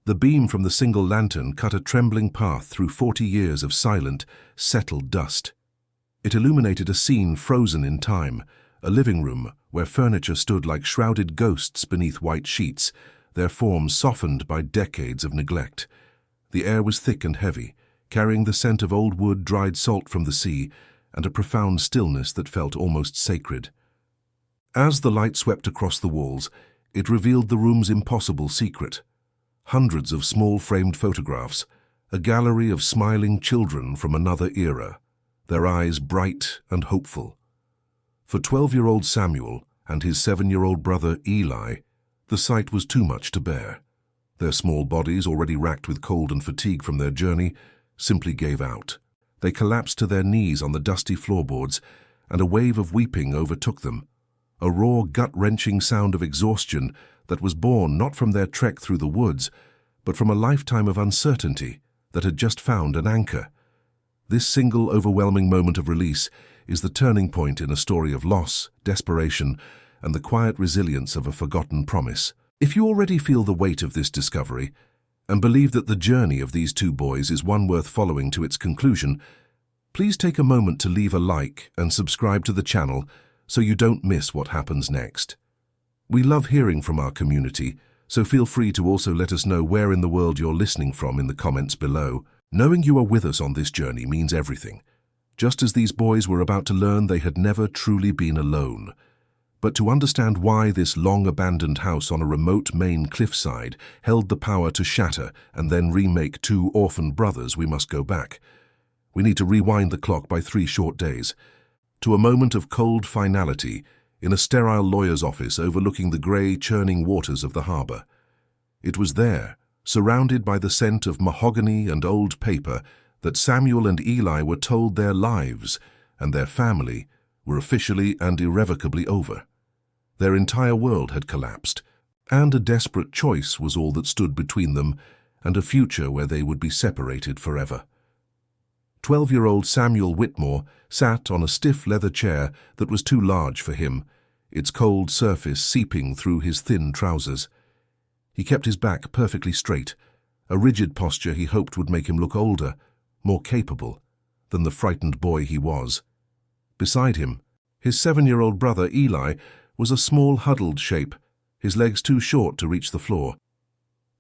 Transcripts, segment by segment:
The beam from the single lantern cut a trembling path through 40 years of silent, settled dust. It illuminated a scene frozen in time, a living room where furniture stood like shrouded ghosts beneath white sheets, their forms softened by decades of neglect. The air was thick and heavy, carrying the scent of old wood, dried salt from the sea, and a profound stillness that felt almost sacred. As the light swept across the walls, it revealed the room's impossible secret. Hundreds of small framed photographs, a gallery of smiling children from another era, their eyes bright and hopeful. For 12-year-old Samuel and his 7-year-old brother Eli, the sight was too much to bear. Their small bodies, already racked with cold and fatigue from their journey, simply gave out. They collapsed to their knees on the dusty floorboards, and a wave of weeping overtook them, a raw, gut-wrenching sound of exhaustion that was born not from their trek through the woods, but from a lifetime of uncertainty that had just found an anchor. This single, overwhelming moment of release is the turning point in a story of loss, desperation, and the quiet resilience of a forgotten promise. If you already feel the weight of this discovery, and believe that the journey of these two boys is one worth following to its conclusion, please take a moment to leave a like and subscribe to the channel so you don't miss what happens next. We love hearing from our community, so feel free to also let us know where in the world you're listening from in the comments below. Knowing you are with us on this journey means everything. Just as these boys were about to learn they had never truly been alone. But to understand why this long-abandoned house on a remote Maine cliffside held the power to shatter and then remake two orphan brothers, we must go back. We need to rewind the clock by 3 short days, to a moment of cold finality in a sterile lawyer's office overlooking the grey, churning waters of the harbour. It was there, surrounded by the scent of mahogany and old paper, that Samuel and Eli were told their lives and their family were officially and irrevocably over. Their entire world had collapsed, and a desperate choice was all that stood between them and a future where they would be separated forever. 12-year-old Samuel Whitmore sat on a stiff leather chair that was too large for him, its cold surface seeping through his thin trousers. He kept his back perfectly straight, a rigid posture he hoped would make him look older, more capable than the frightened boy he was. Beside him, his 7-year-old brother Eli was a small huddled shape, his legs too short to reach the floor.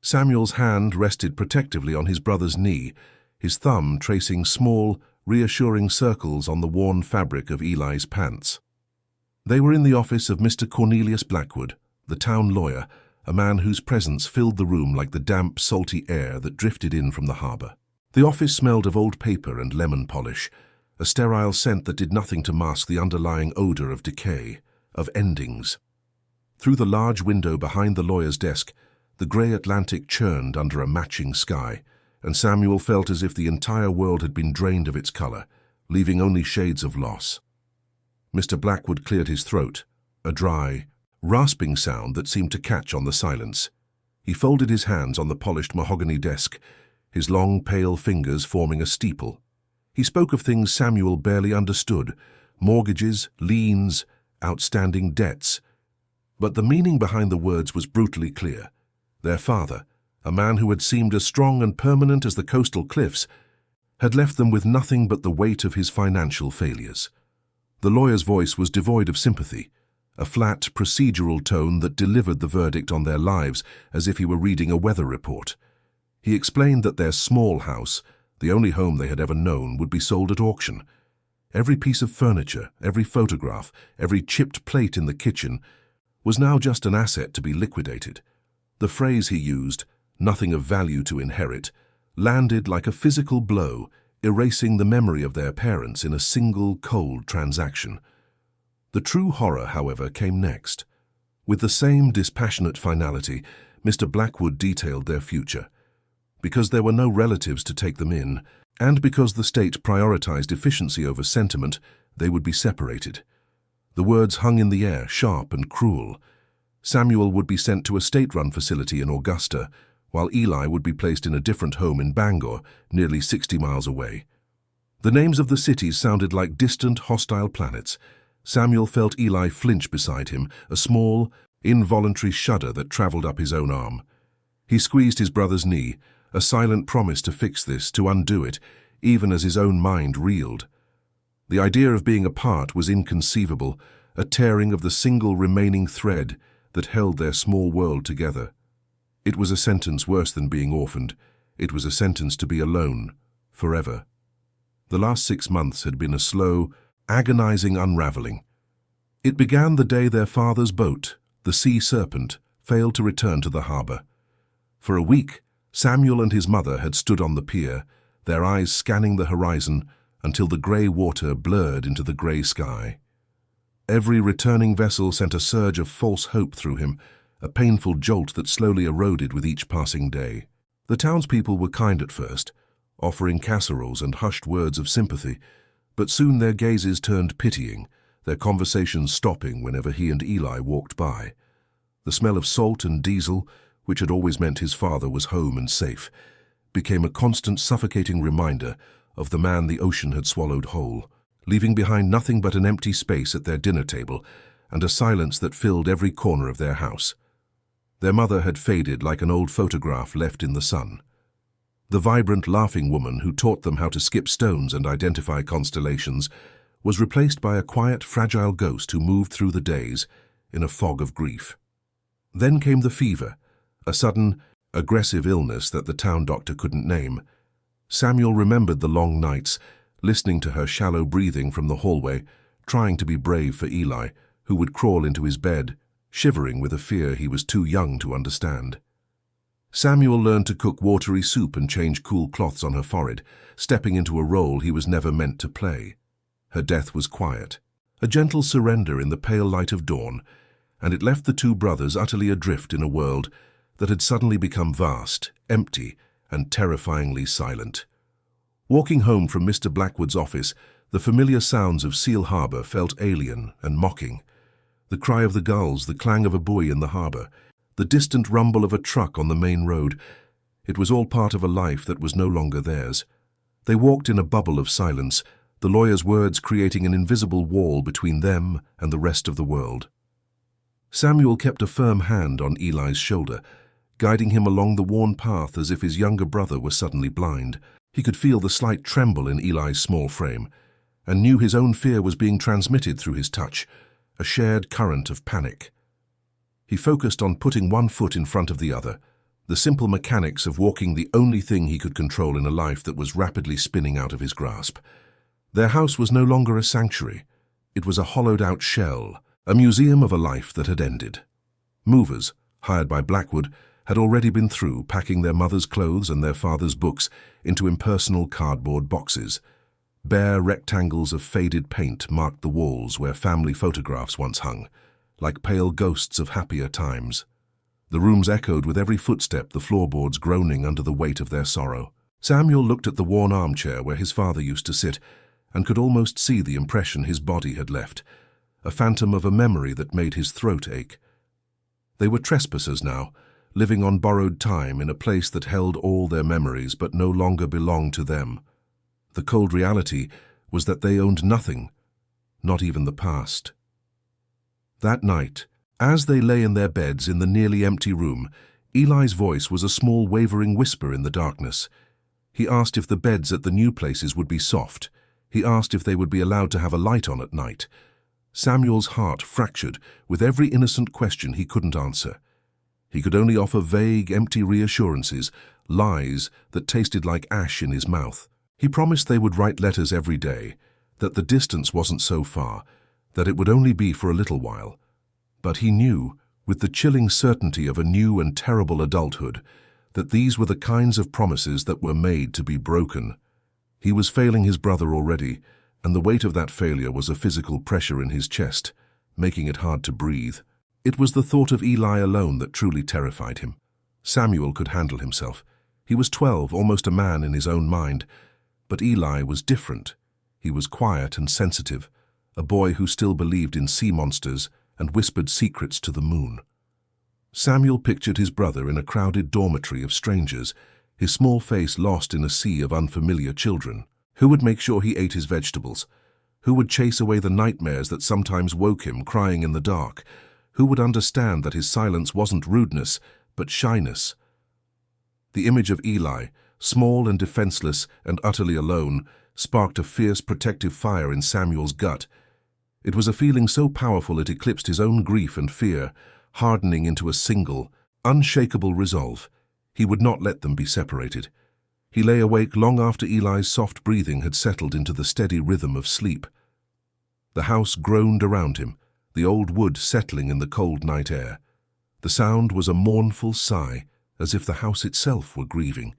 Samuel's hand rested protectively on his brother's knee, his thumb tracing small, reassuring circles on the worn fabric of Eli's pants. They were in the office of Mr. Cornelius Blackwood, the town lawyer, a man whose presence filled the room like the damp, salty air that drifted in from the harbour. The office smelled of old paper and lemon polish, a sterile scent that did nothing to mask the underlying odour of decay, of endings. Through the large window behind the lawyer's desk, the grey Atlantic churned under a matching sky, and Samuel felt as if the entire world had been drained of its colour, leaving only shades of loss. Mr. Blackwood cleared his throat, a dry, rasping sound that seemed to catch on the silence. He folded his hands on the polished mahogany desk, his long, pale fingers forming a steeple. He spoke of things Samuel barely understood, mortgages, liens, outstanding debts. But the meaning behind the words was brutally clear. Their father, a man who had seemed as strong and permanent as the coastal cliffs, had left them with nothing but the weight of his financial failures. The lawyer's voice was devoid of sympathy, a flat, procedural tone that delivered the verdict on their lives as if he were reading a weather report. He explained that their small house, the only home they had ever known, would be sold at auction. Every piece of furniture, every photograph, every chipped plate in the kitchen was now just an asset to be liquidated. The phrase he used, "nothing of value to inherit," landed like a physical blow, erasing the memory of their parents in a single, cold transaction. The true horror, however, came next. With the same dispassionate finality, Mr. Blackwood detailed their future. Because there were no relatives to take them in, and because the state prioritized efficiency over sentiment, they would be separated. The words hung in the air, sharp and cruel. Samuel would be sent to a state-run facility in Augusta, while Eli would be placed in a different home in Bangor, nearly 60 miles away. The names of the cities sounded like distant, hostile planets. Samuel felt Eli flinch beside him, a small, involuntary shudder that traveled up his own arm. He squeezed his brother's knee, a silent promise to fix this, to undo it, even as his own mind reeled. The idea of being apart was inconceivable, a tearing of the single remaining thread that held their small world together. It was a sentence worse than being orphaned. It was a sentence to be alone, forever. The last 6 months had been a slow, agonizing unraveling. It began the day their father's boat, the Sea Serpent, failed to return to the harbor. For a week, Samuel and his mother had stood on the pier, their eyes scanning the horizon until the grey water blurred into the grey sky. Every returning vessel sent a surge of false hope through him, a painful jolt that slowly eroded with each passing day. The townspeople were kind at first, offering casseroles and hushed words of sympathy, but soon their gazes turned pitying, their conversations stopping whenever he and Eli walked by. The smell of salt and diesel, which had always meant his father was home and safe, became a constant suffocating reminder of the man the ocean had swallowed whole, leaving behind nothing but an empty space at their dinner table and a silence that filled every corner of their house. Their mother had faded like an old photograph left in the sun. The vibrant, laughing woman who taught them how to skip stones and identify constellations was replaced by a quiet, fragile ghost who moved through the days in a fog of grief. Then came the fever, a sudden, aggressive illness that the town doctor couldn't name. Samuel remembered the long nights, listening to her shallow breathing from the hallway, trying to be brave for Eli, who would crawl into his bed, shivering with a fear he was too young to understand. Samuel learned to cook watery soup and change cool cloths on her forehead, stepping into a role he was never meant to play. Her death was quiet, a gentle surrender in the pale light of dawn, and it left the two brothers utterly adrift in a world that had suddenly become vast, empty, and terrifyingly silent. Walking home from Mr. Blackwood's office, the familiar sounds of Seal Harbor felt alien and mocking. The cry of the gulls, the clang of a buoy in the harbor, the distant rumble of a truck on the main road. It was all part of a life that was no longer theirs. They walked in a bubble of silence, the lawyer's words creating an invisible wall between them and the rest of the world. Samuel kept a firm hand on Eli's shoulder, guiding him along the worn path as if his younger brother were suddenly blind. He could feel the slight tremble in Eli's small frame, and knew his own fear was being transmitted through his touch, a shared current of panic. He focused on putting one foot in front of the other, the simple mechanics of walking the only thing he could control in a life that was rapidly spinning out of his grasp. Their house was no longer a sanctuary. It was a hollowed-out shell, a museum of a life that had ended. Movers, hired by Blackwood, had already been through, packing their mother's clothes and their father's books into impersonal cardboard boxes. Bare rectangles of faded paint marked the walls where family photographs once hung, like pale ghosts of happier times. The rooms echoed with every footstep, the floorboards groaning under the weight of their sorrow. Samuel looked at the worn armchair where his father used to sit and could almost see the impression his body had left, a phantom of a memory that made his throat ache. They were trespassers now, living on borrowed time in a place that held all their memories but no longer belonged to them. The cold reality was that they owned nothing, not even the past. That night, as they lay in their beds in the nearly empty room, Eli's voice was a small wavering whisper in the darkness. He asked if the beds at the new places would be soft. He asked if they would be allowed to have a light on at night. Samuel's heart fractured with every innocent question he couldn't answer. He could only offer vague, empty reassurances, lies that tasted like ash in his mouth. He promised they would write letters every day, that the distance wasn't so far, that it would only be for a little while. But he knew, with the chilling certainty of a new and terrible adulthood, that these were the kinds of promises that were made to be broken. He was failing his brother already, and the weight of that failure was a physical pressure in his chest, making it hard to breathe. It was the thought of Eli alone that truly terrified him. Samuel could handle himself. He was 12, almost a man in his own mind. But Eli was different. He was quiet and sensitive, a boy who still believed in sea monsters and whispered secrets to the moon. Samuel pictured his brother in a crowded dormitory of strangers, his small face lost in a sea of unfamiliar children. Who would make sure he ate his vegetables? Who would chase away the nightmares that sometimes woke him, crying in the dark? Who would understand that his silence wasn't rudeness, but shyness? The image of Eli, small and defenseless and utterly alone, sparked a fierce protective fire in Samuel's gut. It was a feeling so powerful it eclipsed his own grief and fear, hardening into a single, unshakable resolve. He would not let them be separated. He lay awake long after Eli's soft breathing had settled into the steady rhythm of sleep. The house groaned around him, the old wood settling in the cold night air. The sound was a mournful sigh, as if the house itself were grieving.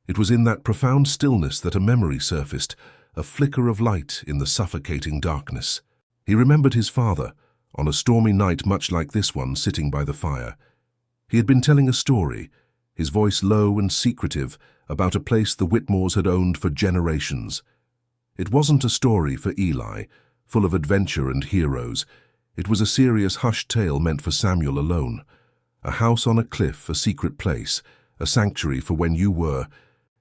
It was in that profound stillness that a memory surfaced, a flicker of light in the suffocating darkness. He remembered his father, on a stormy night much like this one, sitting by the fire. He had been telling a story, his voice low and secretive, about a place the Whitmores had owned for generations. It wasn't a story for Eli, full of adventure and heroes. It was a serious hushed tale meant for Samuel alone. A house on a cliff, a secret place, a sanctuary for when you were,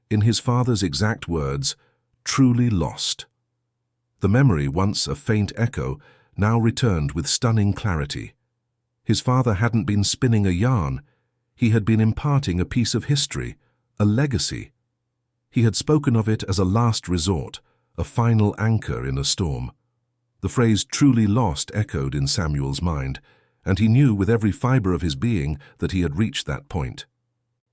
in his father's exact words, truly lost. The memory, once a faint echo, now returned with stunning clarity. His father hadn't been spinning a yarn. He had been imparting a piece of history, a legacy. He had spoken of it as a last resort, a final anchor in a storm. The phrase truly lost echoed in Samuel's mind, and he knew with every fiber of his being that he had reached that point.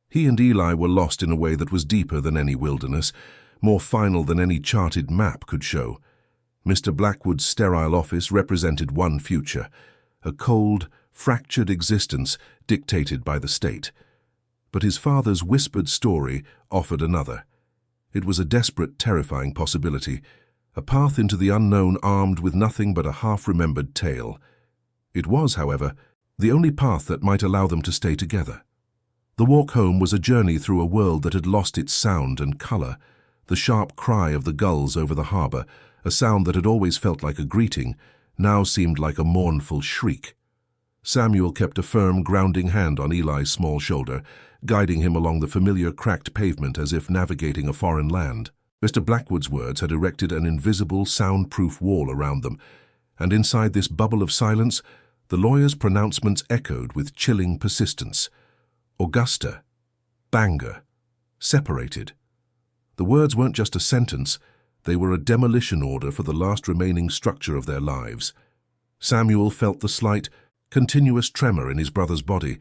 He and Eli were lost in a way that was deeper than any wilderness, more final than any charted map could show. Mr. Blackwood's sterile office represented one future, a cold, fractured existence dictated by the state. But his father's whispered story offered another. It was a desperate, terrifying possibility, a path into the unknown armed with nothing but a half-remembered tale. It was, however, the only path that might allow them to stay together. The walk home was a journey through a world that had lost its sound and color. The sharp cry of the gulls over the harbor, a sound that had always felt like a greeting, now seemed like a mournful shriek. Samuel kept a firm, grounding hand on Eli's small shoulder, guiding him along the familiar cracked pavement as if navigating a foreign land. Mr. Blackwood's words had erected an invisible, soundproof wall around them, and inside this bubble of silence, the lawyer's pronouncements echoed with chilling persistence. Augusta, Bangor, separated. The words weren't just a sentence, they were a demolition order for the last remaining structure of their lives. Samuel felt the slight, continuous tremor in his brother's body,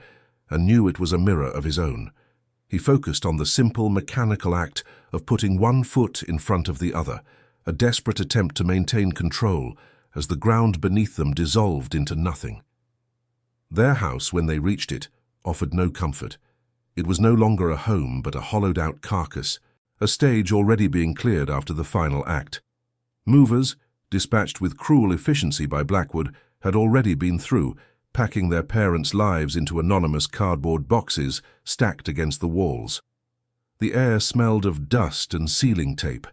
and knew it was a mirror of his own. He focused on the simple, mechanical act of putting one foot in front of the other, a desperate attempt to maintain control as the ground beneath them dissolved into nothing. Their house, when they reached it, offered no comfort. It was no longer a home, but a hollowed-out carcass, a stage already being cleared after the final act. Movers, dispatched with cruel efficiency by Blackwood, had already been through, packing their parents' lives into anonymous cardboard boxes stacked against the walls. The air smelled of dust and sealing tape.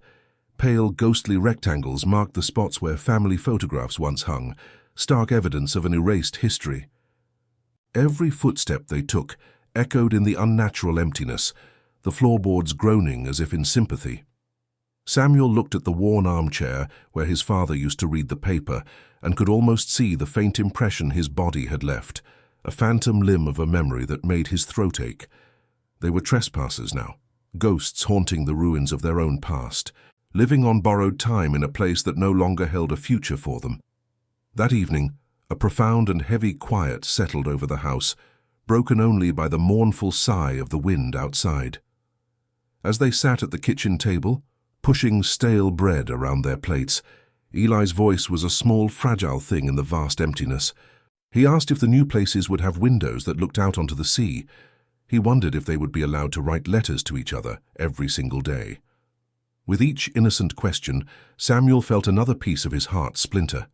Pale, ghostly rectangles marked the spots where family photographs once hung, stark evidence of an erased history. Every footstep they took echoed in the unnatural emptiness, the floorboards groaning as if in sympathy. Samuel looked at the worn armchair where his father used to read the paper and could almost see the faint impression his body had left, a phantom limb of a memory that made his throat ache. They were trespassers now, ghosts haunting the ruins of their own past, living on borrowed time in a place that no longer held a future for them. That evening, a profound and heavy quiet settled over the house, broken only by the mournful sigh of the wind outside. As they sat at the kitchen table, pushing stale bread around their plates, Eli's voice was a small, fragile thing in the vast emptiness. He asked if the new places would have windows that looked out onto the sea. He wondered if they would be allowed to write letters to each other every single day. With each innocent question, Samuel felt another piece of his heart splinter.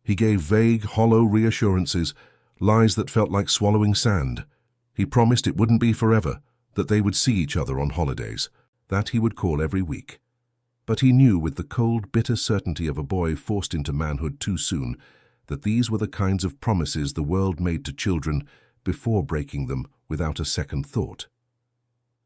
He gave vague, hollow reassurances, lies that felt like swallowing sand. He promised it wouldn't be forever, that they would see each other on holidays, that he would call every week. But he knew with the cold, bitter certainty of a boy forced into manhood too soon that these were the kinds of promises the world made to children before breaking them without a second thought.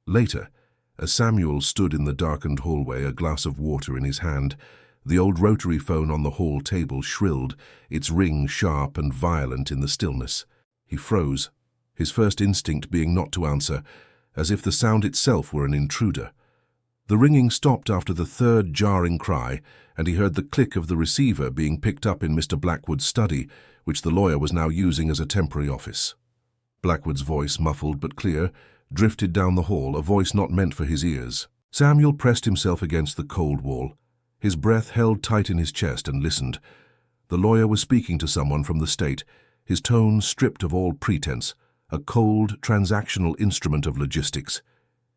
Later, as Samuel stood in the darkened hallway, a glass of water in his hand, the old rotary phone on the hall table shrilled, its ring sharp and violent in the stillness. He froze, his first instinct being not to answer, as if the sound itself were an intruder. The ringing stopped after the third jarring cry, and he heard the click of the receiver being picked up in Mr. Blackwood's study, which the lawyer was now using as a temporary office. Blackwood's voice, muffled but clear, drifted down the hall, a voice not meant for his ears. Samuel pressed himself against the cold wall, his breath held tight in his chest, and listened. The lawyer was speaking to someone from the state, his tone stripped of all pretense, a cold, transactional instrument of logistics.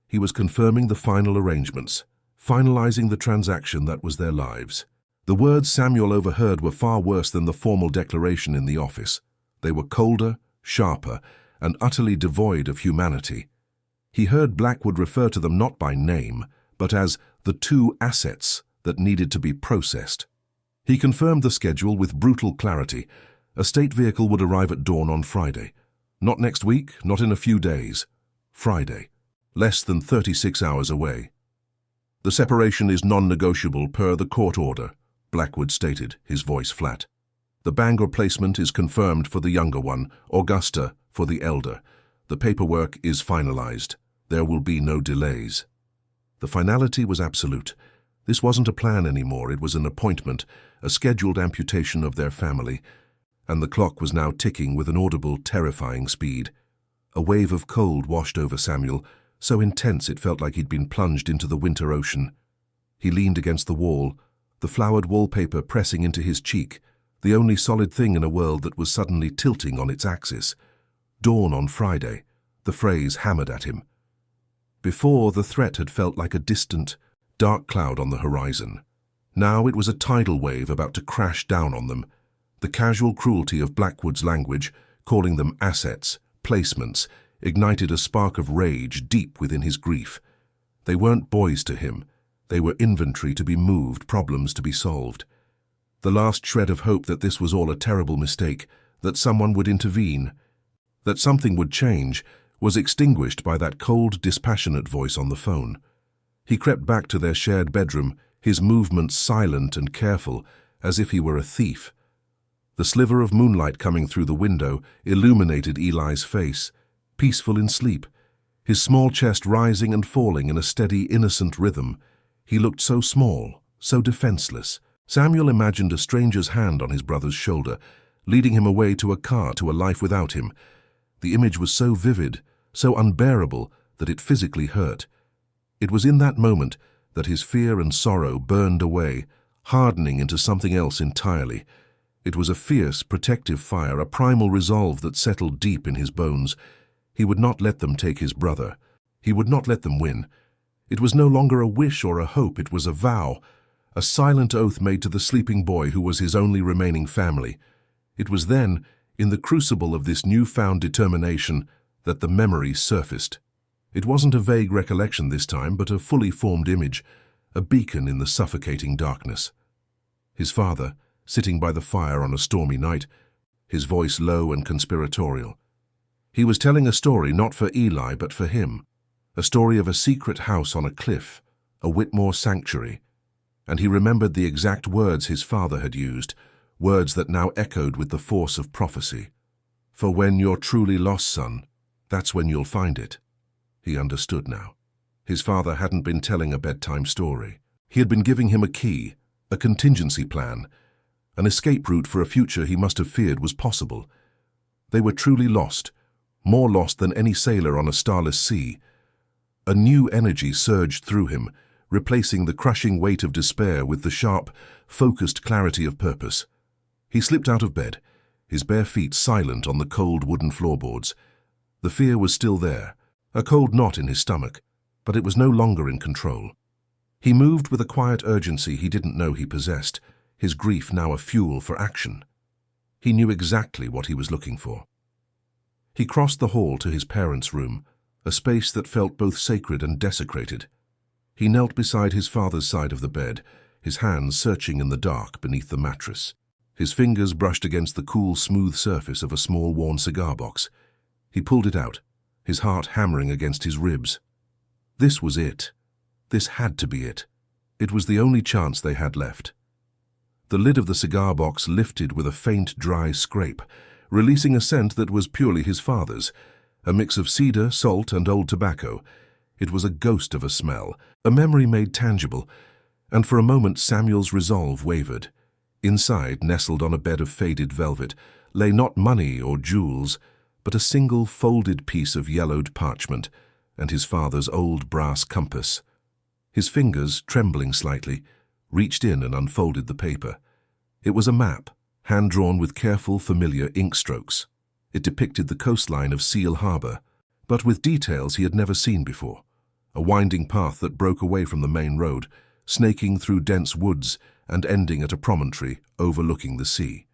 He was confirming the final arrangements, finalizing the transaction that was their lives. The words Samuel overheard were far worse than the formal declaration in the office. They were colder, sharper, and utterly devoid of humanity. He heard Blackwood refer to them not by name, but as the two assets that needed to be processed. He confirmed the schedule with brutal clarity. A state vehicle would arrive at dawn on Friday. Not next week, not in a few days. Friday. Less than 36 hours away. "The separation is non-negotiable per the court order," Blackwood stated, his voice flat. "The Bangor placement is confirmed for the younger one, Augusta for the elder. The paperwork is finalized. There will be no delays." The finality was absolute. This wasn't a plan anymore, it was an appointment, a scheduled amputation of their family, and the clock was now ticking with an audible, terrifying speed. A wave of cold washed over Samuel, so intense it felt like he'd been plunged into the winter ocean. He leaned against the wall, the flowered wallpaper pressing into his cheek, the only solid thing in a world that was suddenly tilting on its axis. Dawn on Friday, the phrase hammered at him. Before, the threat had felt like a distant, dark cloud on the horizon. Now it was a tidal wave about to crash down on them. The casual cruelty of Blackwood's language, calling them assets, placements, ignited a spark of rage deep within his grief. They weren't boys to him. They were inventory to be moved, problems to be solved. The last shred of hope that this was all a terrible mistake, that someone would intervene, that something would change, was extinguished by that cold, dispassionate voice on the phone. He crept back to their shared bedroom, his movements silent and careful, as if he were a thief. The sliver of moonlight coming through the window illuminated Eli's face, peaceful in sleep, his small chest rising and falling in a steady, innocent rhythm. He looked so small, so defenseless. Samuel imagined a stranger's hand on his brother's shoulder, leading him away to a car, to a life without him. The image was so vivid, so unbearable, that it physically hurt. It was in that moment that his fear and sorrow burned away, hardening into something else entirely. It was a fierce, protective fire, a primal resolve that settled deep in his bones. He would not let them take his brother. He would not let them win. It was no longer a wish or a hope, it was a vow, a silent oath made to the sleeping boy who was his only remaining family. It was then, in the crucible of this newfound determination, that the memory surfaced. It wasn't a vague recollection this time, but a fully formed image, a beacon in the suffocating darkness. His father, sitting by the fire on a stormy night, his voice low and conspiratorial. He was telling a story not for Eli but for him, a story of a secret house on a cliff, a Whitmore sanctuary, and he remembered the exact words his father had used, words that now echoed with the force of prophecy. "For when you're truly lost, son, that's when you'll find it." He understood now. His father hadn't been telling a bedtime story. He had been giving him a key, a contingency plan, an escape route for a future he must have feared was possible. They were truly lost, more lost than any sailor on a starless sea. A new energy surged through him, replacing the crushing weight of despair with the sharp, focused clarity of purpose. He slipped out of bed, his bare feet silent on the cold wooden floorboards. The fear was still there, a cold knot in his stomach, but it was no longer in control. He moved with a quiet urgency he didn't know he possessed, his grief now a fuel for action. He knew exactly what he was looking for. He crossed the hall to his parents' room, a space that felt both sacred and desecrated. He knelt beside his father's side of the bed, his hands searching in the dark beneath the mattress. His fingers brushed against the cool, smooth surface of a small, worn cigar box. He pulled it out, his heart hammering against his ribs. This was it. This had to be it. It was the only chance they had left. The lid of the cigar box lifted with a faint, dry scrape, releasing a scent that was purely his father's, A mix of cedar, salt, and old tobacco. It was a ghost of a smell, a memory made tangible, and for a moment Samuel's resolve wavered. Inside, nestled on a bed of faded velvet, lay not money or jewels, but a single folded piece of yellowed parchment and his father's old brass compass. His fingers, trembling slightly, reached in and unfolded the paper. It was a map, hand-drawn with careful, familiar ink strokes. It depicted the coastline of Seal Harbor, but with details he had never seen before. A winding path that broke away from the main road, snaking through dense woods and ending at a promontory overlooking the sea.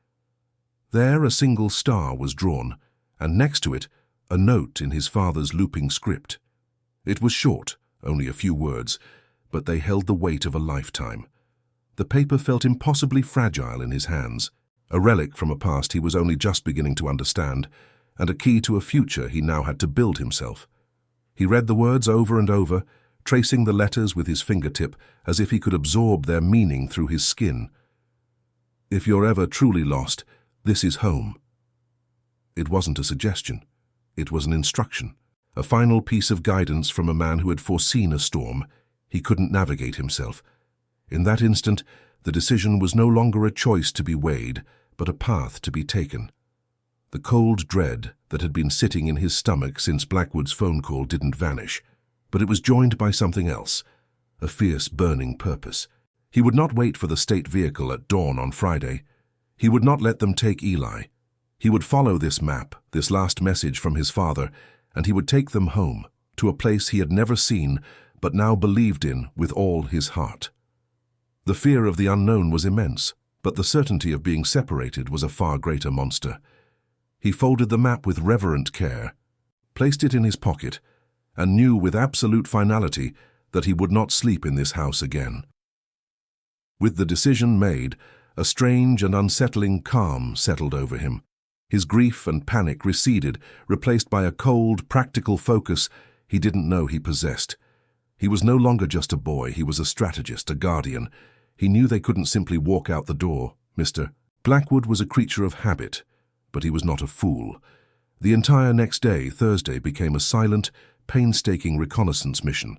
There a single star was drawn, and next to it a note in his father's looping script. It was short, only a few words, but they held the weight of a lifetime. The paper felt impossibly fragile in his hands, a relic from a past he was only just beginning to understand, and a key to a future he now had to build himself. He read the words over and over, tracing the letters with his fingertip as if he could absorb their meaning through his skin. If you're ever truly lost, this is home. It wasn't a suggestion. It was an instruction, a final piece of guidance from a man who had foreseen a storm. He couldn't navigate himself. In that instant, the decision was no longer a choice to be weighed, but a path to be taken. The cold dread that had been sitting in his stomach since Blackwood's phone call didn't vanish, but it was joined by something else, a fierce, burning purpose. He would not wait for the state vehicle at dawn on Friday. He would not let them take Eli. He would follow this map, this last message from his father, and he would take them home, to a place he had never seen, but now believed in with all his heart. The fear of the unknown was immense, but the certainty of being separated was a far greater monster. He folded the map with reverent care, placed it in his pocket, and knew with absolute finality that he would not sleep in this house again. With the decision made, a strange and unsettling calm settled over him. His grief and panic receded, replaced by a cold, practical focus he didn't know he possessed. He was no longer just a boy, he was a strategist, a guardian. He knew they couldn't simply walk out the door, Mr. Blackwood was a creature of habit, but he was not a fool. The entire next day, Thursday, became a silent, painstaking reconnaissance mission.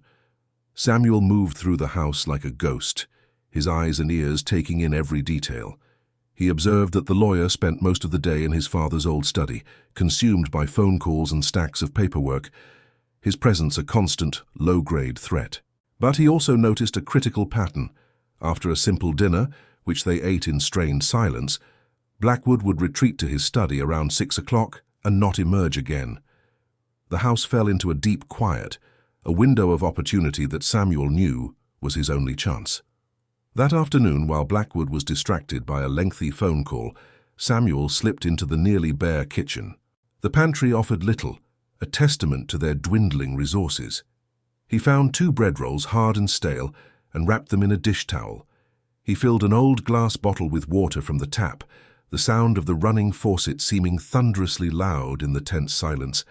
Samuel moved through the house like a ghost, his eyes and ears taking in every detail. He observed that the lawyer spent most of the day in his father's old study, consumed by phone calls and stacks of paperwork, his presence a constant, low-grade threat. But he also noticed a critical pattern. After a simple dinner, which they ate in strained silence, Blackwood would retreat to his study around 6 o'clock and not emerge again. The house fell into a deep quiet, a window of opportunity that Samuel knew was his only chance. That afternoon, while Blackwood was distracted by a lengthy phone call, Samuel slipped into the nearly bare kitchen. The pantry offered little, a testament to their dwindling resources. He found 2 bread rolls, hard and stale, and wrapped them in a dish towel. He filled an old glass bottle with water from the tap, the sound of the running faucet seeming thunderously loud in the tense silence.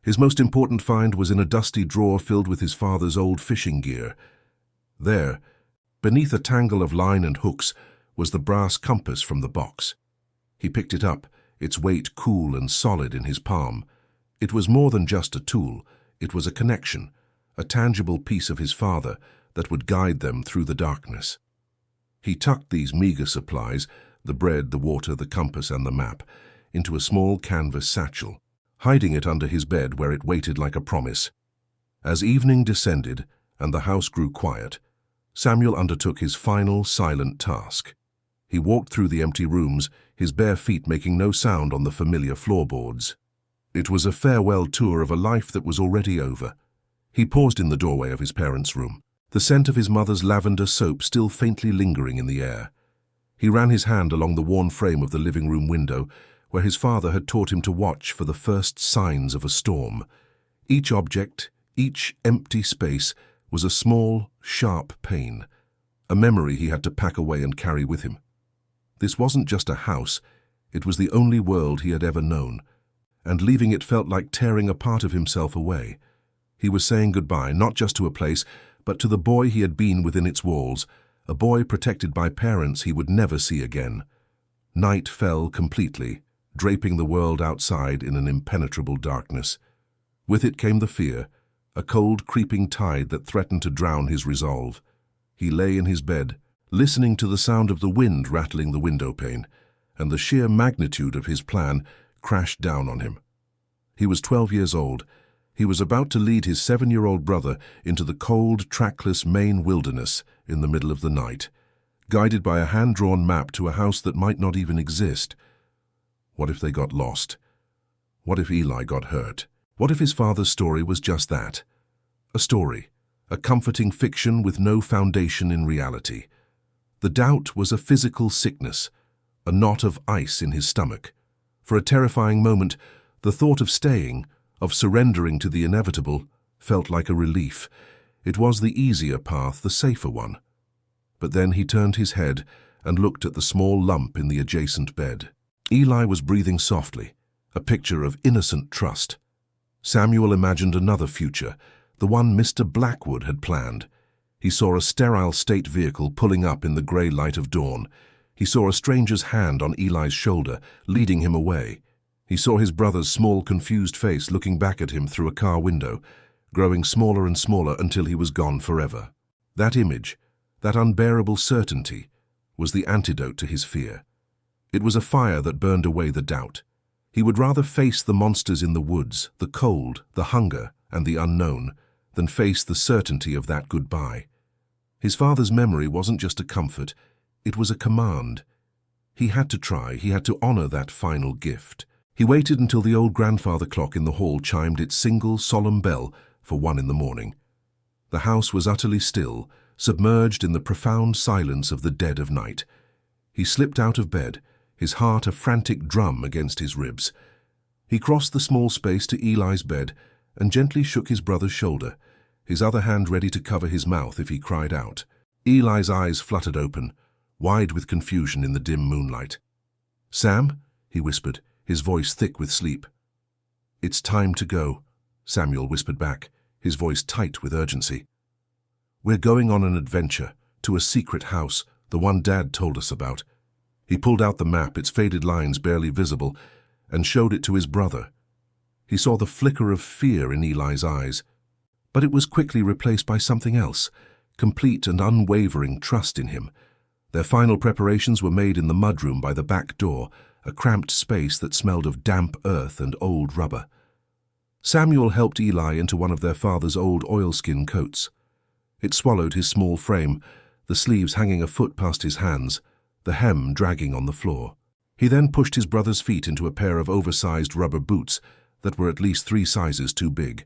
His most important find was in a dusty drawer filled with his father's old fishing gear. There, beneath a tangle of line and hooks, was the brass compass from the box. He picked it up, its weight cool and solid in his palm. It was more than just a tool, it was a connection, a tangible piece of his father that would guide them through the darkness. He tucked these meager supplies, the bread, the water, the compass, and the map, into a small canvas satchel, hiding it under his bed where it waited like a promise. As evening descended and the house grew quiet, Samuel undertook his final silent task. He walked through the empty rooms, his bare feet making no sound on the familiar floorboards. It was a farewell tour of a life that was already over. He paused in the doorway of his parents' room, the scent of his mother's lavender soap still faintly lingering in the air. He ran his hand along the worn frame of the living room window, where his father had taught him to watch for the first signs of a storm. Each object, each empty space, was a small, sharp pain, a memory he had to pack away and carry with him. This wasn't just a house, it was the only world he had ever known, and leaving it felt like tearing a part of himself away. He was saying goodbye not just to a place, but to the boy he had been within its walls, a boy protected by parents he would never see again. Night fell completely, draping the world outside in an impenetrable darkness. With it came the fear, a cold, creeping tide that threatened to drown his resolve. He lay in his bed, listening to the sound of the wind rattling the window pane, and the sheer magnitude of his plan crashed down on him. He was 12 years old. He was about to lead his 7-year-old brother into the cold, trackless Maine wilderness in the middle of the night, guided by a hand-drawn map to a house that might not even exist. What if they got lost? What if Eli got hurt? What if his father's story was just that? A story, a comforting fiction with no foundation in reality. The doubt was a physical sickness, a knot of ice in his stomach. For a terrifying moment, the thought of staying, of surrendering to the inevitable, felt like a relief. It was the easier path, the safer one. But then he turned his head and looked at the small lump in the adjacent bed. Eli was breathing softly, a picture of innocent trust. Samuel imagined another future, the one Mr. Blackwood had planned. He saw a sterile state vehicle pulling up in the grey light of dawn. He saw a stranger's hand on Eli's shoulder, leading him away. He saw his brother's small, confused face looking back at him through a car window, growing smaller and smaller until he was gone forever. That image, that unbearable certainty, was the antidote to his fear. It was a fire that burned away the doubt. He would rather face the monsters in the woods, the cold, the hunger, and the unknown, than face the certainty of that goodbye. His father's memory wasn't just a comfort, it was a command. He had to try, he had to honor that final gift. He waited until the old grandfather clock in the hall chimed its single, solemn bell for 1 in the morning. The house was utterly still, submerged in the profound silence of the dead of night. He slipped out of bed, his heart a frantic drum against his ribs. He crossed the small space to Eli's bed and gently shook his brother's shoulder, his other hand ready to cover his mouth if he cried out. Eli's eyes fluttered open, wide with confusion in the dim moonlight. "Sam?" he whispered, his voice thick with sleep. "It's time to go," Samuel whispered back, his voice tight with urgency. "We're going on an adventure, to a secret house, the one Dad told us about." He pulled out the map, its faded lines barely visible, and showed it to his brother. He saw the flicker of fear in Eli's eyes, but it was quickly replaced by something else, complete and unwavering trust in him. Their final preparations were made in the mudroom by the back door, a cramped space that smelled of damp earth and old rubber. Samuel helped Eli into one of their father's old oilskin coats. It swallowed his small frame, the sleeves hanging a foot past his hands, the hem dragging on the floor. He then pushed his brother's feet into a pair of oversized rubber boots that were at least 3 sizes too big.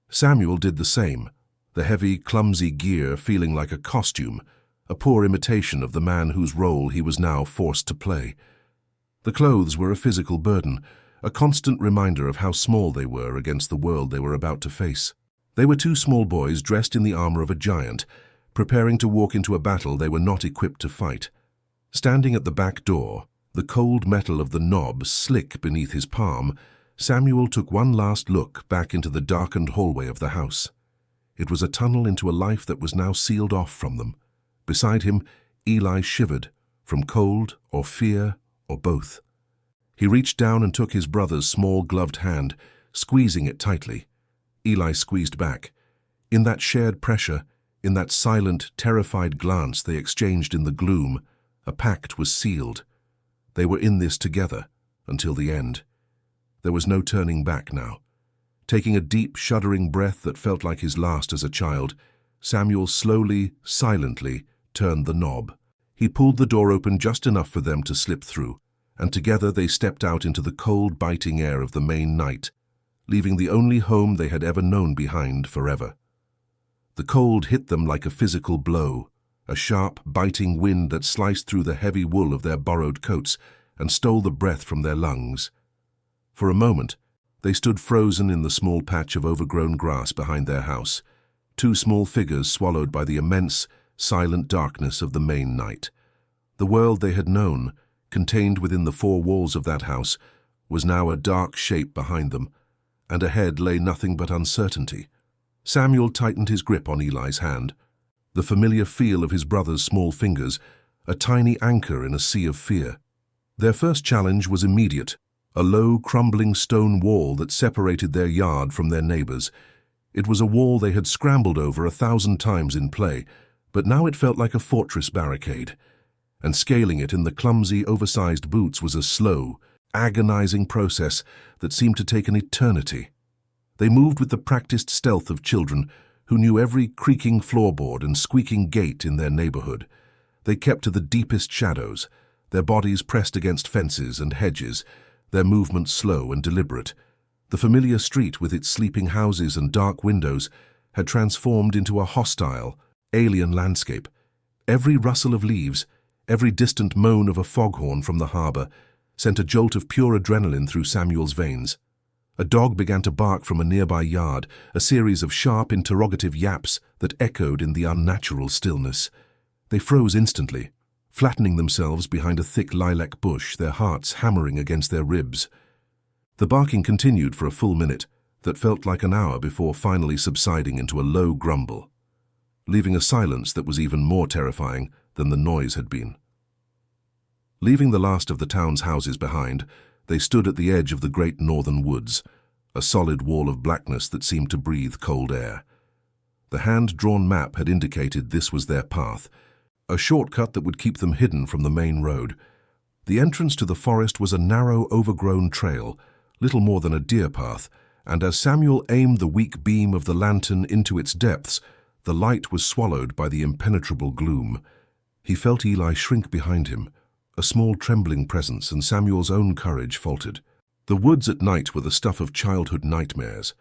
Samuel did the same, the heavy, clumsy gear feeling like a costume, a poor imitation of the man whose role he was now forced to play. The clothes were a physical burden, a constant reminder of how small they were against the world they were about to face. They were 2 small boys dressed in the armor of a giant, preparing to walk into a battle they were not equipped to fight. Standing at the back door, the cold metal of the knob slick beneath his palm, Samuel took one last look back into the darkened hallway of the house. It was a tunnel into a life that was now sealed off from them. Beside him, Eli shivered, from cold or fear or both. He reached down and took his brother's small gloved hand, squeezing it tightly. Eli squeezed back. In that shared pressure, in that silent, terrified glance they exchanged in the gloom, a pact was sealed. They were in this together, until the end. There was no turning back now. Taking a deep, shuddering breath that felt like his last as a child, Samuel slowly, silently, turned the knob. He pulled the door open just enough for them to slip through, and together they stepped out into the cold, biting air of the Maine night, leaving the only home they had ever known behind forever. The cold hit them like a physical blow, a sharp, biting wind that sliced through the heavy wool of their borrowed coats and stole the breath from their lungs. For a moment, they stood frozen in the small patch of overgrown grass behind their house, 2 small figures swallowed by the immense, silent darkness of the Maine night. The world they had known, contained within the 4 walls of that house, was now a dark shape behind them, and ahead lay nothing but uncertainty. Samuel tightened his grip on Eli's hand, the familiar feel of his brother's small fingers, a tiny anchor in a sea of fear. Their first challenge was immediate, a low, crumbling stone wall that separated their yard from their neighbors. It was a wall they had scrambled over 1,000 times in play, but now it felt like a fortress barricade. And scaling it in the clumsy, oversized boots was a slow, agonizing process that seemed to take an eternity. They moved with the practiced stealth of children who knew every creaking floorboard and squeaking gate in their neighborhood. They kept to the deepest shadows, their bodies pressed against fences and hedges, their movements slow and deliberate. The familiar street with its sleeping houses and dark windows had transformed into a hostile, alien landscape. Every rustle of leaves, every distant moan of a foghorn from the harbor sent a jolt of pure adrenaline through Samuel's veins. A dog began to bark from a nearby yard, a series of sharp, interrogative yaps that echoed in the unnatural stillness. They froze instantly, flattening themselves behind a thick lilac bush, their hearts hammering against their ribs. The barking continued for a full minute that felt like an hour before finally subsiding into a low grumble, leaving a silence that was even more terrifying than the noise had been. Leaving the last of the town's houses behind, they stood at the edge of the great northern woods, a solid wall of blackness that seemed to breathe cold air. The hand-drawn map had indicated this was their path, a shortcut that would keep them hidden from the main road. The entrance to the forest was a narrow, overgrown trail, little more than a deer path, and as Samuel aimed the weak beam of the lantern into its depths, the light was swallowed by the impenetrable gloom. He felt Eli shrink behind him, a small trembling presence, and Samuel's own courage faltered. The woods at night were the stuff of childhood nightmares,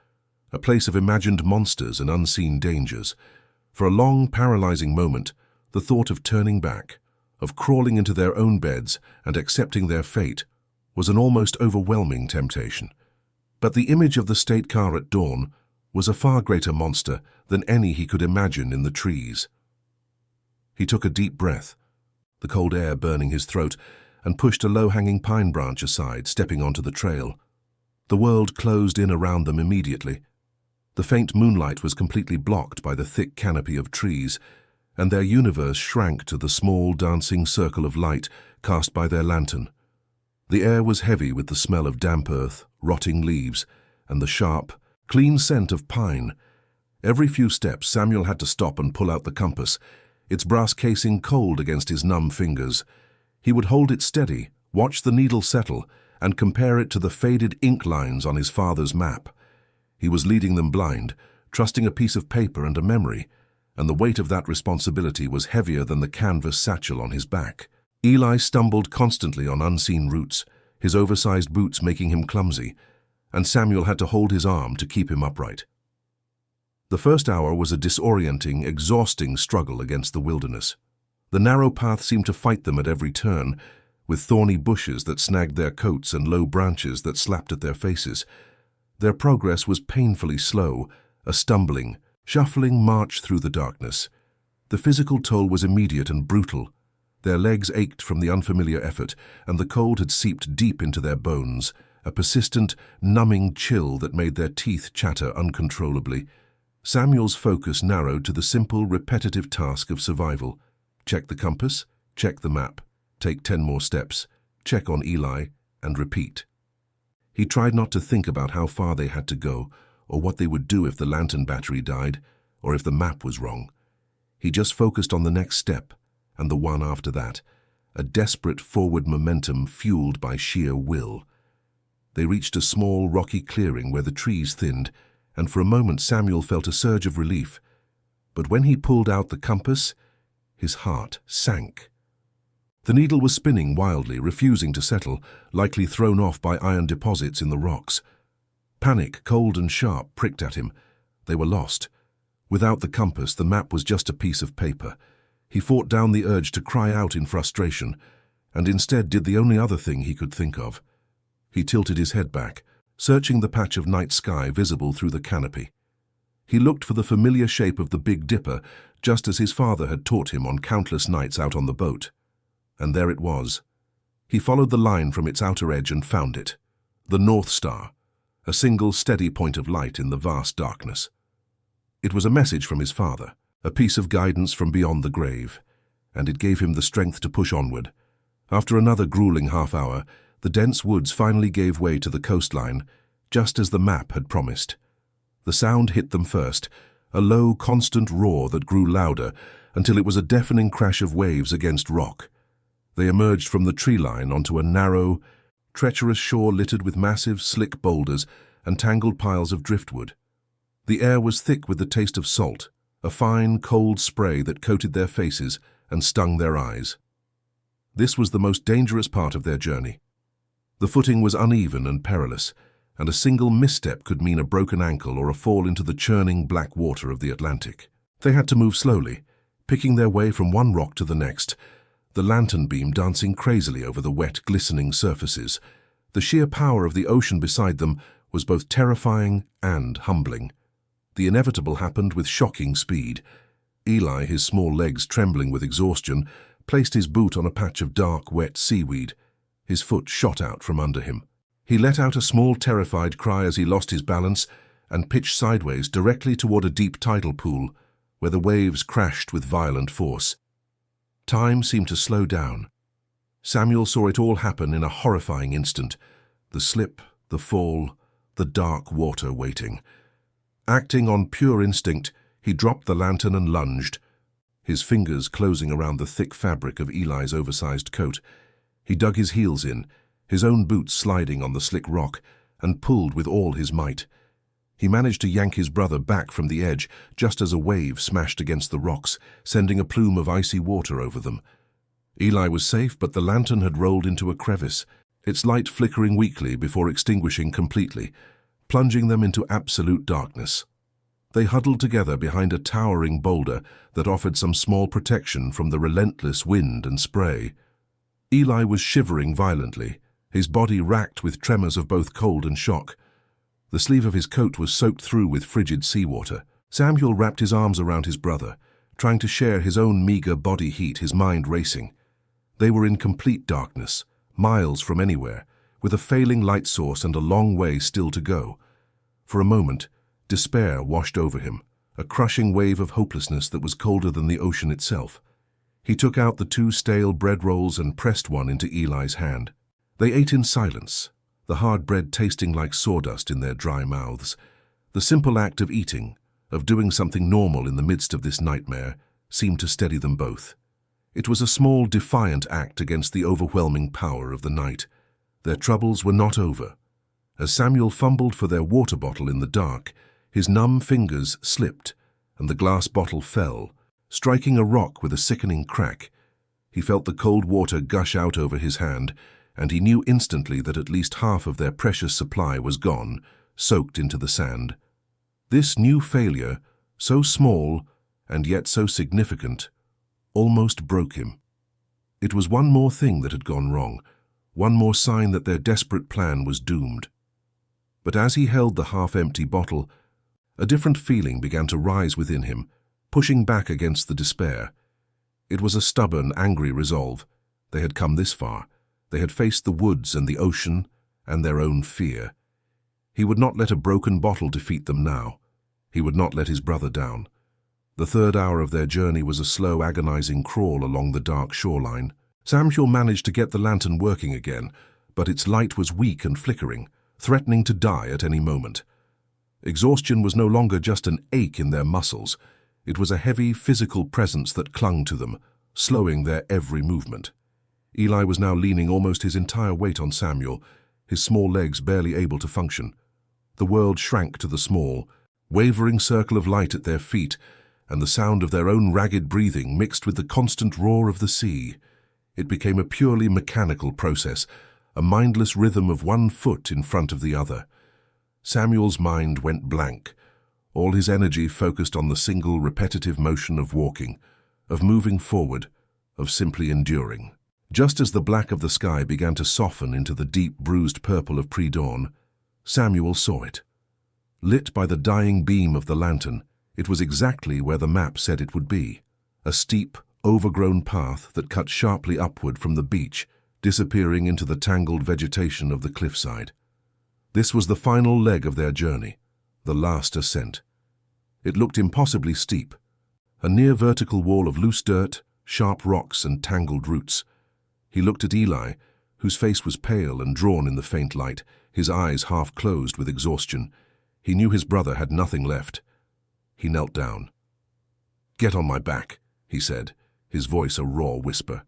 a place of imagined monsters and unseen dangers. For a long, paralyzing moment, the thought of turning back, of crawling into their own beds and accepting their fate, was an almost overwhelming temptation. But the image of the state car at dawn was a far greater monster than any he could imagine in the trees. He took a deep breath, the cold air burning his throat, and pushed a low-hanging pine branch aside, stepping onto the trail. The world closed in around them immediately. The faint moonlight was completely blocked by the thick canopy of trees, and their universe shrank to the small, dancing circle of light cast by their lantern. The air was heavy with the smell of damp earth, rotting leaves, and the sharp, clean scent of pine. Every few steps, Samuel had to stop and pull out the compass, its brass casing cold against his numb fingers. He would hold it steady, watch the needle settle, and compare it to the faded ink lines on his father's map. He was leading them blind, trusting a piece of paper and a memory, and the weight of that responsibility was heavier than the canvas satchel on his back. Eli stumbled constantly on unseen routes, his oversized boots making him clumsy, and Samuel had to hold his arm to keep him upright. The first hour was a disorienting, exhausting struggle against the wilderness. The narrow path seemed to fight them at every turn, with thorny bushes that snagged their coats and low branches that slapped at their faces. Their progress was painfully slow, a stumbling, shuffling march through the darkness. The physical toll was immediate and brutal. Their legs ached from the unfamiliar effort, and the cold had seeped deep into their bones, a persistent, numbing chill that made their teeth chatter uncontrollably. Samuel's focus narrowed to the simple, repetitive task of survival. Check the compass, check the map, take 10 more steps, check on Eli, and repeat. He tried not to think about how far they had to go, or what they would do if the lantern battery died, or if the map was wrong. He just focused on the next step, and the one after that, a desperate forward momentum fueled by sheer will. They reached a small, rocky clearing where the trees thinned, and for a moment Samuel felt a surge of relief. But when he pulled out the compass, his heart sank. The needle was spinning wildly, refusing to settle, likely thrown off by iron deposits in the rocks. Panic, cold and sharp, pricked at him. They were lost. Without the compass, the map was just a piece of paper. He fought down the urge to cry out in frustration, and instead did the only other thing he could think of. He tilted his head back, searching the patch of night sky visible through the canopy. He looked for the familiar shape of the Big Dipper, just as his father had taught him on countless nights out on the boat. And there it was. He followed the line from its outer edge and found it. The North Star, a single steady point of light in the vast darkness. It was a message from his father, a piece of guidance from beyond the grave, and it gave him the strength to push onward. After another grueling half-hour, the dense woods finally gave way to the coastline, just as the map had promised. The sound hit them first, a low, constant roar that grew louder until it was a deafening crash of waves against rock. They emerged from the tree line onto a narrow, treacherous shore littered with massive, slick boulders and tangled piles of driftwood. The air was thick with the taste of salt, a fine, cold spray that coated their faces and stung their eyes. This was the most dangerous part of their journey. The footing was uneven and perilous, and a single misstep could mean a broken ankle or a fall into the churning black water of the Atlantic. They had to move slowly, picking their way from one rock to the next, the lantern beam dancing crazily over the wet, glistening surfaces. The sheer power of the ocean beside them was both terrifying and humbling. The inevitable happened with shocking speed. Eli, his small legs trembling with exhaustion, placed his boot on a patch of dark, wet seaweed. His foot shot out from under him. He let out a small, terrified cry as he lost his balance and pitched sideways directly toward a deep tidal pool, where the waves crashed with violent force. Time seemed to slow down. Samuel saw it all happen in a horrifying instant. The slip, the fall, the dark water waiting. Acting on pure instinct, he dropped the lantern and lunged, his fingers closing around the thick fabric of Eli's oversized coat. He dug his heels in, his own boots sliding on the slick rock, and pulled with all his might. He managed to yank his brother back from the edge just as a wave smashed against the rocks, sending a plume of icy water over them. Eli was safe, but the lantern had rolled into a crevice, its light flickering weakly before extinguishing completely, plunging them into absolute darkness. They huddled together behind a towering boulder that offered some small protection from the relentless wind and spray. Eli was shivering violently, his body racked with tremors of both cold and shock. The sleeve of his coat was soaked through with frigid seawater. Samuel wrapped his arms around his brother, trying to share his own meager body heat, his mind racing. They were in complete darkness, miles from anywhere, with a failing light source and a long way still to go. For a moment, despair washed over him, a crushing wave of hopelessness that was colder than the ocean itself. He took out the 2 stale bread rolls and pressed one into Eli's hand. They ate in silence, the hard bread tasting like sawdust in their dry mouths. The simple act of eating, of doing something normal in the midst of this nightmare, seemed to steady them both. It was a small, defiant act against the overwhelming power of the night. Their troubles were not over. As Samuel fumbled for their water bottle in the dark, his numb fingers slipped, and the glass bottle fell, striking a rock with a sickening crack. He felt the cold water gush out over his hand, and he knew instantly that at least half of their precious supply was gone, soaked into the sand. This new failure, so small and yet so significant, almost broke him. It was one more thing that had gone wrong, one more sign that their desperate plan was doomed. But as he held the half-empty bottle, a different feeling began to rise within him, pushing back against the despair. It was a stubborn, angry resolve. They had come this far. They had faced the woods and the ocean and their own fear. He would not let a broken bottle defeat them now. He would not let his brother down. The 3rd hour of their journey was a slow, agonizing crawl along the dark shoreline. Samuel managed to get the lantern working again, but its light was weak and flickering, threatening to die at any moment. Exhaustion was no longer just an ache in their muscles. It was a heavy, physical presence that clung to them, slowing their every movement. Eli was now leaning almost his entire weight on Samuel, his small legs barely able to function. The world shrank to the small, wavering circle of light at their feet, and the sound of their own ragged breathing mixed with the constant roar of the sea. It became a purely mechanical process, a mindless rhythm of one foot in front of the other. Samuel's mind went blank, all his energy focused on the single repetitive motion of walking, of moving forward, of simply enduring. Just as the black of the sky began to soften into the deep, bruised purple of pre-dawn, Samuel saw it. Lit by the dying beam of the lantern, it was exactly where the map said it would be, a steep, overgrown path that cut sharply upward from the beach, disappearing into the tangled vegetation of the cliffside. This was the final leg of their journey, the last ascent. It looked impossibly steep, a near-vertical wall of loose dirt, sharp rocks, and tangled roots. He looked at Eli, whose face was pale and drawn in the faint light, his eyes half closed with exhaustion. He knew his brother had nothing left. He knelt down. "Get on my back," he said, his voice a raw whisper.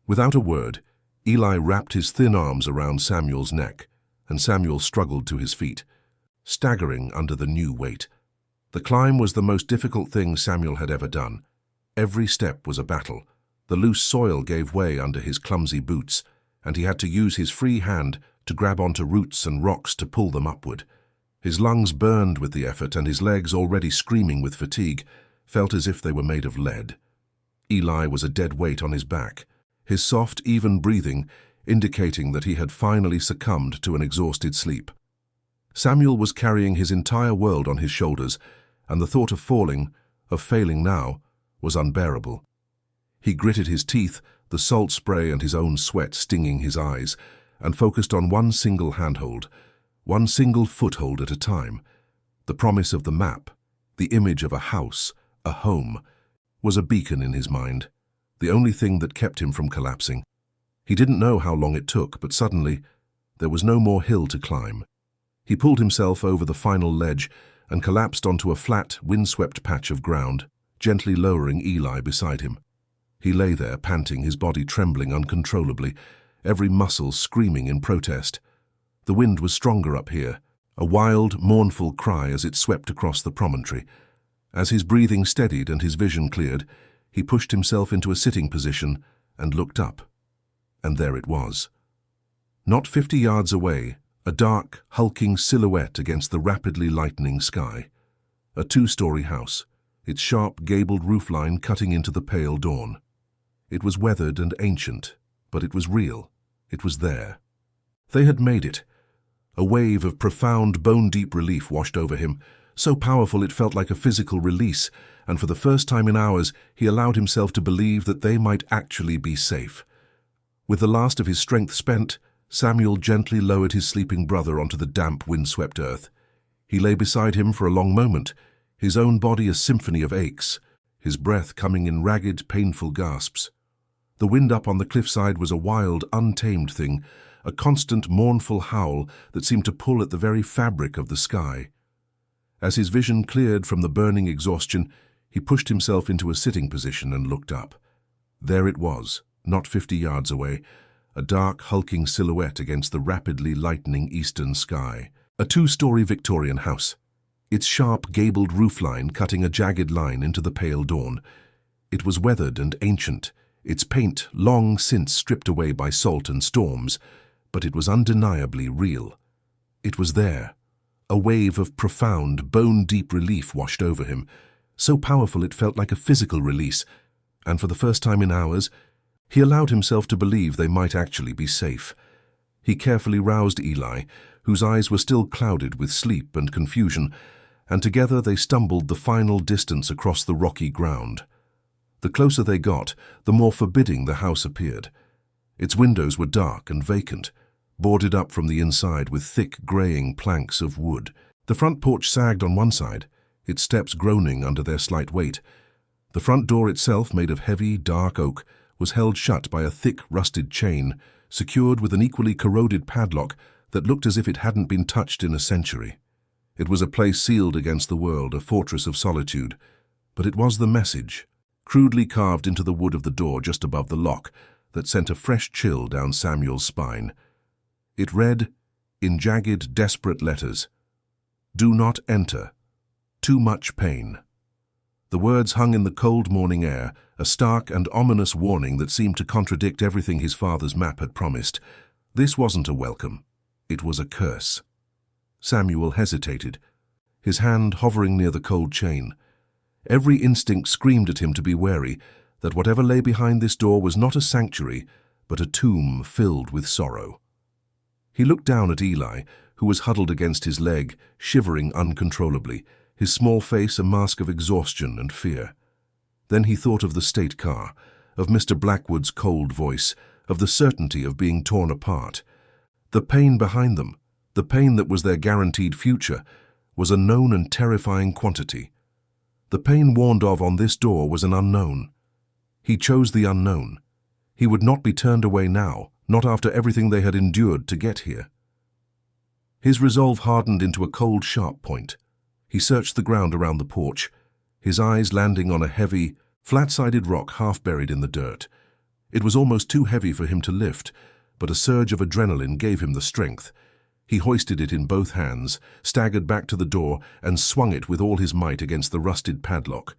Without a word, Eli wrapped his thin arms around Samuel's neck, and Samuel struggled to his feet, staggering under the new weight. The climb was the most difficult thing Samuel had ever done. Every step was a battle. The loose soil gave way under his clumsy boots, and he had to use his free hand to grab onto roots and rocks to pull them upward. His lungs burned with the effort, and his legs, already screaming with fatigue, felt as if they were made of lead. Eli was a dead weight on his back, his soft, even breathing indicating that he had finally succumbed to an exhausted sleep. Samuel was carrying his entire world on his shoulders, and the thought of failing now, was unbearable. He gritted his teeth, the salt spray and his own sweat stinging his eyes, and focused on one single handhold, one single foothold at a time. The promise of the map, the image of a house, a home, was a beacon in his mind, the only thing that kept him from collapsing. He didn't know how long it took, but suddenly there was no more hill to climb. He pulled himself over the final ledge and collapsed onto a flat, windswept patch of ground, gently lowering Eli beside him. He lay there, panting, his body trembling uncontrollably, every muscle screaming in protest. The wind was stronger up here, a wild, mournful cry as it swept across the promontory. As his breathing steadied and his vision cleared, he pushed himself into a sitting position and looked up. And there it was. Not 50 yards away, a dark, hulking silhouette against the rapidly lightening sky. A 2-story house, its sharp, gabled roofline cutting into the pale dawn. It was weathered and ancient, but it was real. It was there. They had made it. A wave of profound, bone-deep relief washed over him, so powerful it felt like a physical release, and for the first time in hours he allowed himself to believe that they might actually be safe. With the last of his strength spent, Samuel gently lowered his sleeping brother onto the damp, windswept earth. He lay beside him for a long moment, his own body a symphony of aches, his breath coming in ragged, painful gasps. The wind up on the cliffside was a wild, untamed thing, a constant, mournful howl that seemed to pull at the very fabric of the sky. As his vision cleared from the burning exhaustion, he pushed himself into a sitting position and looked up. There it was, not 50 yards away, a dark, hulking silhouette against the rapidly lightening eastern sky. A 2-story Victorian house, its sharp, gabled roofline cutting a jagged line into the pale dawn. It was weathered and ancient, its paint long since stripped away by salt and storms, but it was undeniably real. It was there. A wave of profound, bone-deep relief washed over him, so powerful it felt like a physical release, and for the first time in hours, he allowed himself to believe they might actually be safe. He carefully roused Eli, whose eyes were still clouded with sleep and confusion, and together they stumbled the final distance across the rocky ground. The closer they got, the more forbidding the house appeared. Its windows were dark and vacant, boarded up from the inside with thick, graying planks of wood. The front porch sagged on one side, its steps groaning under their slight weight. The front door itself, made of heavy, dark oak, was held shut by a thick, rusted chain, secured with an equally corroded padlock that looked as if it hadn't been touched in a century. It was a place sealed against the world, a fortress of solitude. But it was the message, crudely carved into the wood of the door just above the lock, that sent a fresh chill down Samuel's spine. It read, in jagged, desperate letters, "Do not enter. Too much pain." The words hung in the cold morning air, a stark and ominous warning that seemed to contradict everything his father's map had promised. This wasn't a welcome. It was a curse. Samuel hesitated, his hand hovering near the cold chain. Every instinct screamed at him to be wary, that whatever lay behind this door was not a sanctuary, but a tomb filled with sorrow. He looked down at Eli, who was huddled against his leg, shivering uncontrollably, his small face a mask of exhaustion and fear. Then he thought of the state car, of Mr. Blackwood's cold voice, of the certainty of being torn apart. The pain behind them, the pain that was their guaranteed future, was a known and terrifying quantity. The pain warned of on this door was an unknown. He chose the unknown. He would not be turned away now, not after everything they had endured to get here. His resolve hardened into a cold, sharp point. He searched the ground around the porch, his eyes landing on a heavy, flat-sided rock half buried in the dirt. It was almost too heavy for him to lift, but a surge of adrenaline gave him the strength. He hoisted it in both hands, staggered back to the door, and swung it with all his might against the rusted padlock.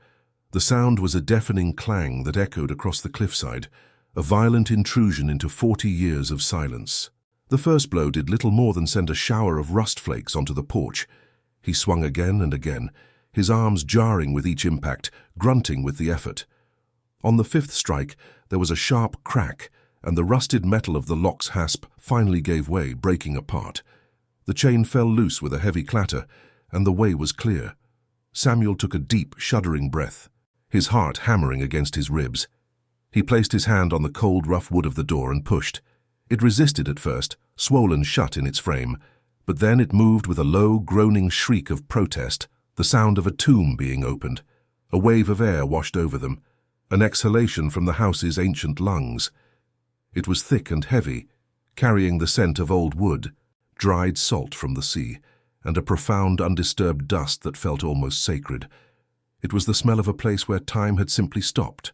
The sound was a deafening clang that echoed across the cliffside, a violent intrusion into 40 years of silence. The first blow did little more than send a shower of rust flakes onto the porch. He swung again and again, his arms jarring with each impact, grunting with the effort. On the fifth strike, there was a sharp crack, and the rusted metal of the lock's hasp finally gave way, breaking apart. The chain fell loose with a heavy clatter, and the way was clear. Samuel took a deep, shuddering breath, his heart hammering against his ribs. He placed his hand on the cold, rough wood of the door and pushed. It resisted at first, swollen shut in its frame, but then it moved with a low, groaning shriek of protest, the sound of a tomb being opened. A wave of air washed over them, an exhalation from the house's ancient lungs. It was thick and heavy, carrying the scent of old wood, dried salt from the sea, and a profound, undisturbed dust that felt almost sacred. It was the smell of a place where time had simply stopped.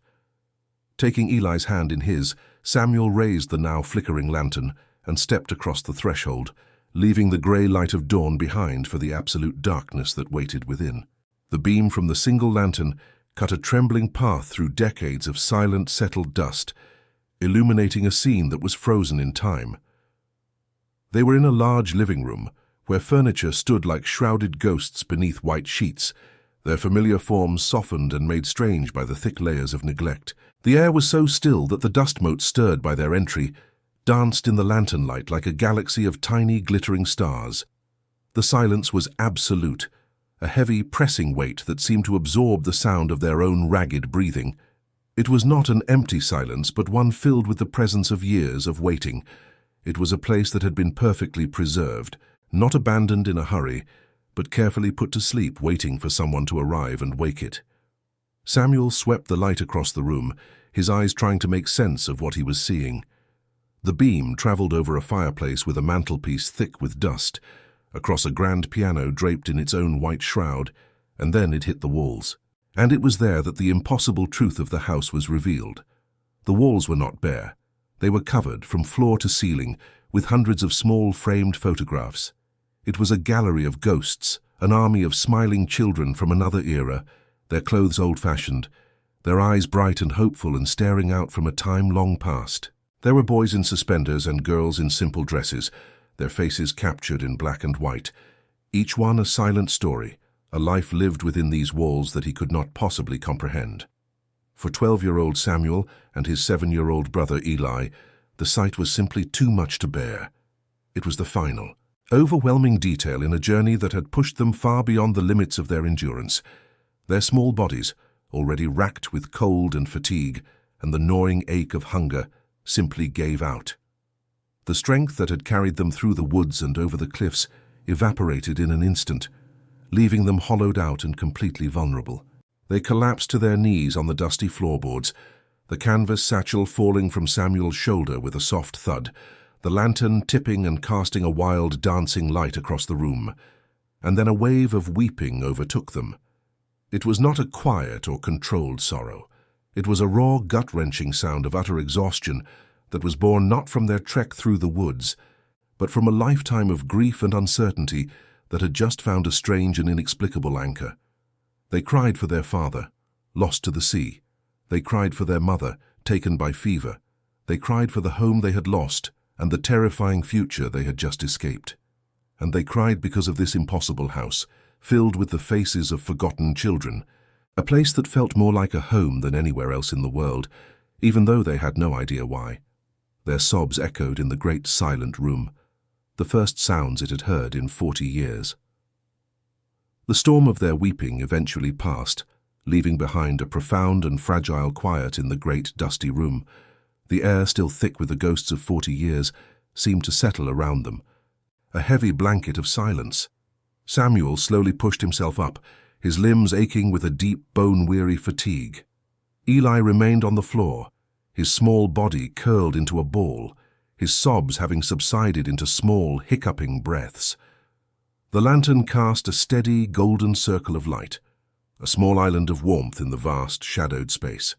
Taking Eli's hand in his, Samuel raised the now flickering lantern and stepped across the threshold, leaving the grey light of dawn behind for the absolute darkness that waited within. The beam from the single lantern cut a trembling path through decades of silent, settled dust, illuminating a scene that was frozen in time. They were in a large living room, where furniture stood like shrouded ghosts beneath white sheets, their familiar forms softened and made strange by the thick layers of neglect. The air was so still that the dust motes stirred by their entry danced in the lantern light like a galaxy of tiny, glittering stars. The silence was absolute, a heavy, pressing weight that seemed to absorb the sound of their own ragged breathing. It was not an empty silence, but one filled with the presence of years of waiting. It was a place that had been perfectly preserved, not abandoned in a hurry, but carefully put to sleep, waiting for someone to arrive and wake it. Samuel swept the light across the room, his eyes trying to make sense of what he was seeing. The beam traveled over a fireplace with a mantelpiece thick with dust, across a grand piano draped in its own white shroud, and then it hit the walls. And it was there that the impossible truth of the house was revealed. The walls were not bare. They were covered, from floor to ceiling, with hundreds of small framed photographs. It was a gallery of ghosts, an army of smiling children from another era, their clothes old-fashioned, their eyes bright and hopeful and staring out from a time long past. There were boys in suspenders and girls in simple dresses, their faces captured in black and white, each one a silent story, a life lived within these walls that he could not possibly comprehend. For 12-year-old Samuel and his 7-year-old brother Eli, the sight was simply too much to bear. It was the final, overwhelming detail in a journey that had pushed them far beyond the limits of their endurance. Their small bodies, already racked with cold and fatigue and the gnawing ache of hunger, simply gave out. The strength that had carried them through the woods and over the cliffs evaporated in an instant, leaving them hollowed out and completely vulnerable. They collapsed to their knees on the dusty floorboards, the canvas satchel falling from Samuel's shoulder with a soft thud, the lantern tipping and casting a wild, dancing light across the room. And then a wave of weeping overtook them. It was not a quiet or controlled sorrow. It was a raw, gut-wrenching sound of utter exhaustion that was born not from their trek through the woods, but from a lifetime of grief and uncertainty that had just found a strange and inexplicable anchor. They cried for their father, lost to the sea. They cried for their mother, taken by fever. They cried for the home they had lost and the terrifying future they had just escaped. And they cried because of this impossible house, filled with the faces of forgotten children, a place that felt more like a home than anywhere else in the world, even though they had no idea why. Their sobs echoed in the great silent room, the first sounds it had heard in 40 years. The storm of their weeping eventually passed, leaving behind a profound and fragile quiet in the great dusty room. The air, still thick with the ghosts of 40 years, seemed to settle around them, a heavy blanket of silence. Samuel slowly pushed himself up, his limbs aching with a deep, bone-weary fatigue. Eli remained on the floor, his small body curled into a ball, his sobs having subsided into small, hiccuping breaths. The lantern cast a steady, golden circle of light, a small island of warmth in the vast, shadowed space.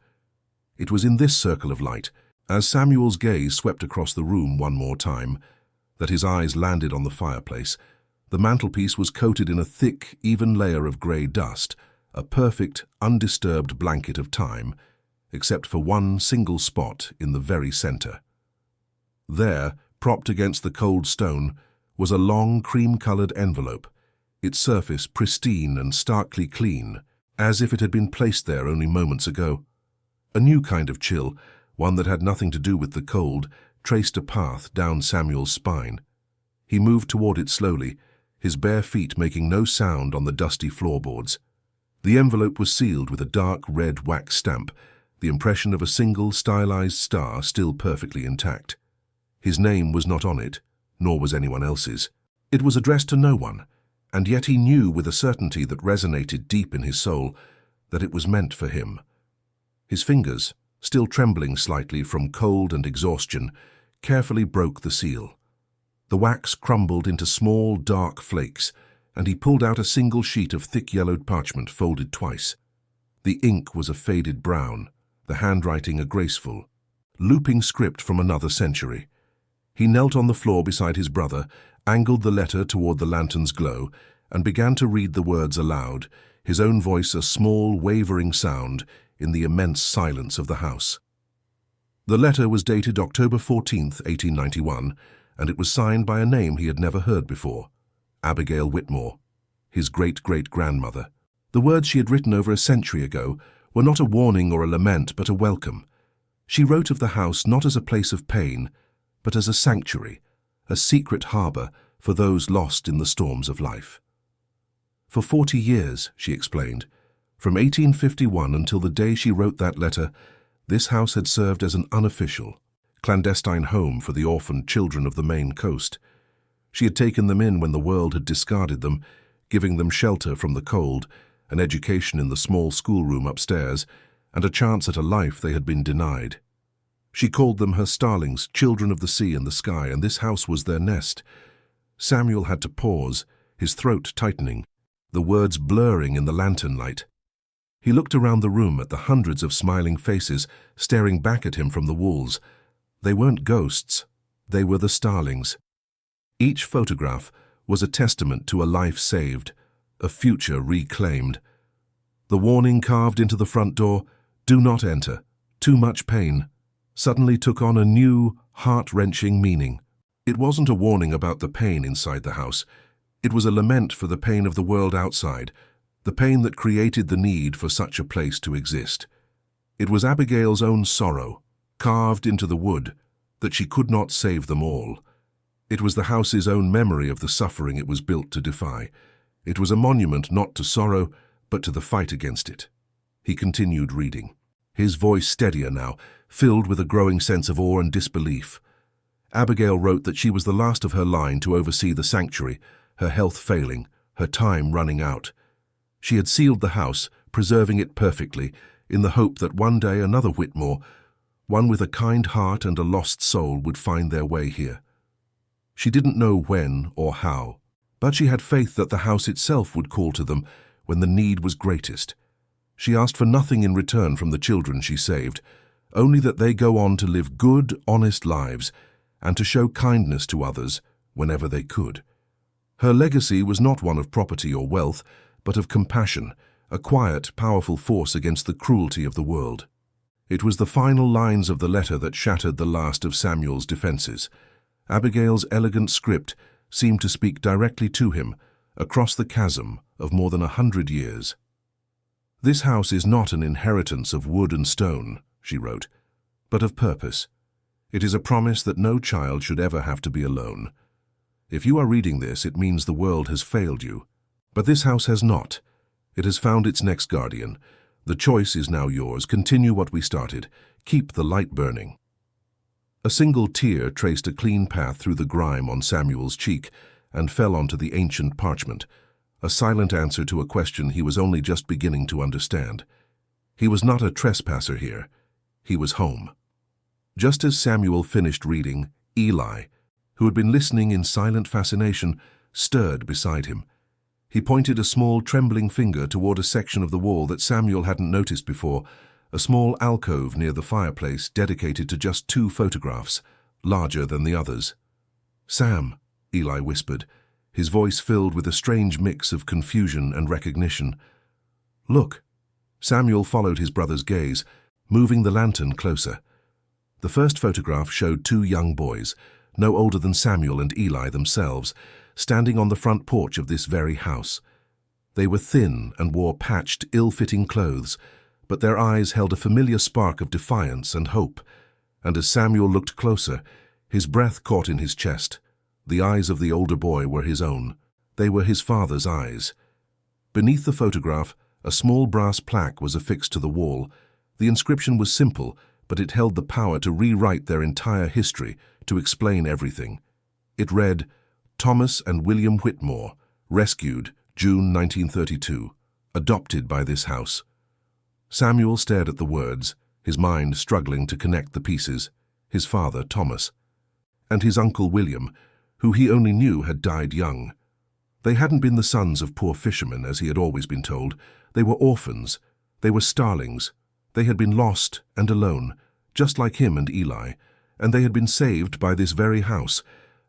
It was in this circle of light, as Samuel's gaze swept across the room one more time, that his eyes landed on the fireplace. The mantelpiece was coated in a thick, even layer of grey dust, a perfect, undisturbed blanket of time, except for one single spot in the very centre. There, propped against the cold stone, was a long, cream-coloured envelope, its surface pristine and starkly clean, as if it had been placed there only moments ago. A new kind of chill, one that had nothing to do with the cold, traced a path down Samuel's spine. He moved toward it slowly, his bare feet making no sound on the dusty floorboards. The envelope was sealed with a dark red wax stamp, the impression of a single stylized star still perfectly intact. His name was not on it, nor was anyone else's. It was addressed to no one, and yet he knew with a certainty that resonated deep in his soul that it was meant for him. His fingers, still trembling slightly from cold and exhaustion, carefully broke the seal. The wax crumbled into small, dark flakes, and he pulled out a single sheet of thick yellowed parchment folded twice. The ink was a faded brown, the handwriting a graceful, looping script from another century. He knelt on the floor beside his brother, angled the letter toward the lantern's glow, and began to read the words aloud, his own voice a small, wavering sound in the immense silence of the house. The letter was dated October 14th, 1891, and it was signed by a name he had never heard before, Abigail Whitmore, his great-great-grandmother. The words she had written over a century ago were not a warning or a lament, but a welcome. She wrote of the house not as a place of pain, but as a sanctuary, a secret harbour for those lost in the storms of life. For 40 years, she explained, from 1851 until the day she wrote that letter, this house had served as an unofficial, clandestine home for the orphaned children of the Maine coast. She had taken them in when the world had discarded them, giving them shelter from the cold, an education in the small schoolroom upstairs, and a chance at a life they had been denied. She called them her starlings, children of the sea and the sky, and this house was their nest. Samuel had to pause, his throat tightening, the words blurring in the lantern light. He looked around the room at the hundreds of smiling faces staring back at him from the walls. They weren't ghosts, they were the starlings. Each photograph was a testament to a life saved, a future reclaimed. The warning carved into the front door, "Do not enter, too much pain," suddenly took on a new, heart-wrenching meaning. It wasn't a warning about the pain inside the house. It was a lament for the pain of the world outside, the pain that created the need for such a place to exist. It was Abigail's own sorrow, carved into the wood, that she could not save them all. It was the house's own memory of the suffering it was built to defy. It was a monument not to sorrow, but to the fight against it. He continued reading, his voice steadier now, filled with a growing sense of awe and disbelief. Abigail wrote that she was the last of her line to oversee the sanctuary, her health failing, her time running out. She had sealed the house, preserving it perfectly, in the hope that one day another Whitmore, one with a kind heart and a lost soul, would find their way here. She didn't know when or how, but she had faith that the house itself would call to them when the need was greatest. She asked for nothing in return from the children she saved, only that they go on to live good, honest lives and to show kindness to others whenever they could. Her legacy was not one of property or wealth, but of compassion, a quiet, powerful force against the cruelty of the world. It was the final lines of the letter that shattered the last of Samuel's defenses. Abigail's elegant script seemed to speak directly to him, across the chasm of more than 100 years. "This house is not an inheritance of wood and stone," she wrote, "but of purpose. It is a promise that no child should ever have to be alone. If you are reading this, it means the world has failed you. But this house has not. It has found its next guardian. The choice is now yours. Continue what we started. Keep the light burning." A single tear traced a clean path through the grime on Samuel's cheek and fell onto the ancient parchment, a silent answer to a question he was only just beginning to understand. He was not a trespasser here. He was home. Just as Samuel finished reading, Eli, who had been listening in silent fascination, stirred beside him. He pointed a small, trembling finger toward a section of the wall that Samuel hadn't noticed before, a small alcove near the fireplace dedicated to just 2 photographs, larger than the others. "Sam," Eli whispered, his voice filled with a strange mix of confusion and recognition. "Look." Samuel followed his brother's gaze, moving the lantern closer. The first photograph showed 2 young boys, no older than Samuel and Eli themselves, standing on the front porch of this very house. They were thin and wore patched, ill-fitting clothes, but their eyes held a familiar spark of defiance and hope, and as Samuel looked closer, his breath caught in his chest. The eyes of the older boy were his own. They were his father's eyes. Beneath the photograph, a small brass plaque was affixed to the wall. The inscription was simple, but it held the power to rewrite their entire history, to explain everything. It read, "Thomas and William Whitmore, rescued, June 1932, adopted by this house." Samuel stared at the words, his mind struggling to connect the pieces. His father, Thomas, and his uncle William, who he only knew had died young. They hadn't been the sons of poor fishermen, as he had always been told. They were orphans. They were starlings. They had been lost and alone, just like him and Eli, and they had been saved by this very house,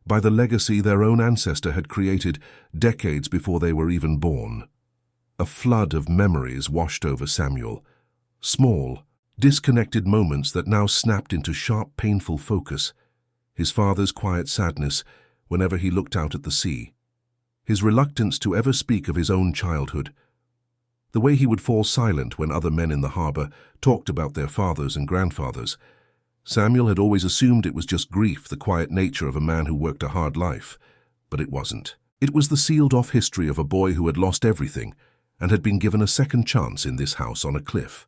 by the legacy their own ancestor had created decades before they were even born. A flood of memories washed over Samuel. Small, disconnected moments that now snapped into sharp, painful focus. His father's quiet sadness whenever he looked out at the sea. His reluctance to ever speak of his own childhood. The way he would fall silent when other men in the harbor talked about their fathers and grandfathers. Samuel had always assumed it was just grief, the quiet nature of a man who worked a hard life. But it wasn't. It was the sealed-off history of a boy who had lost everything and had been given a second chance in this house on a cliff.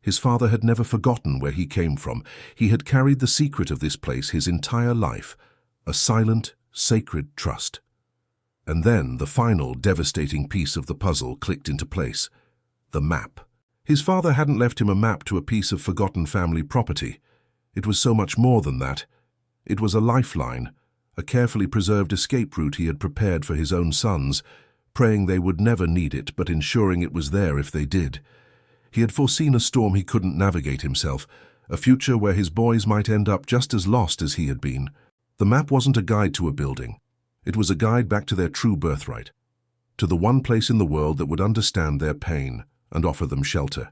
His father had never forgotten where he came from. He had carried the secret of this place his entire life, a silent, sacred trust. And then the final devastating piece of the puzzle clicked into place. The map. His father hadn't left him a map to a piece of forgotten family property. It was so much more than that. It was a lifeline, a carefully preserved escape route he had prepared for his own sons, praying they would never need it, but ensuring it was there if they did. He had foreseen a storm he couldn't navigate himself, a future where his boys might end up just as lost as he had been. The map wasn't a guide to a building. It was a guide back to their true birthright, to the one place in the world that would understand their pain and offer them shelter.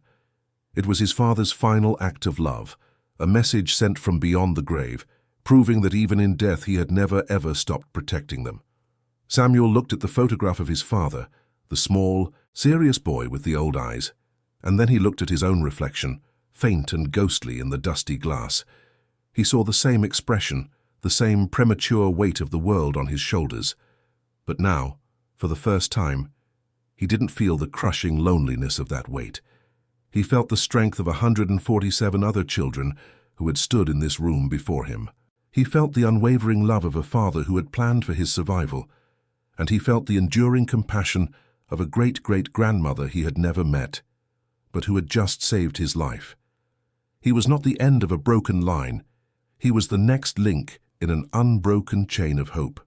It was his father's final act of love, a message sent from beyond the grave, proving that even in death he had never ever stopped protecting them. Samuel looked at the photograph of his father, the small, serious boy with the old eyes, and then he looked at his own reflection, faint and ghostly in the dusty glass. He saw the same expression, the same premature weight of the world on his shoulders. But now, for the first time, he didn't feel the crushing loneliness of that weight. He felt the strength of 147 other children who had stood in this room before him. He felt the unwavering love of a father who had planned for his survival, and he felt the enduring compassion of a great-great-grandmother he had never met, but who had just saved his life. He was not the end of a broken line. He was the next link in an unbroken chain of hope.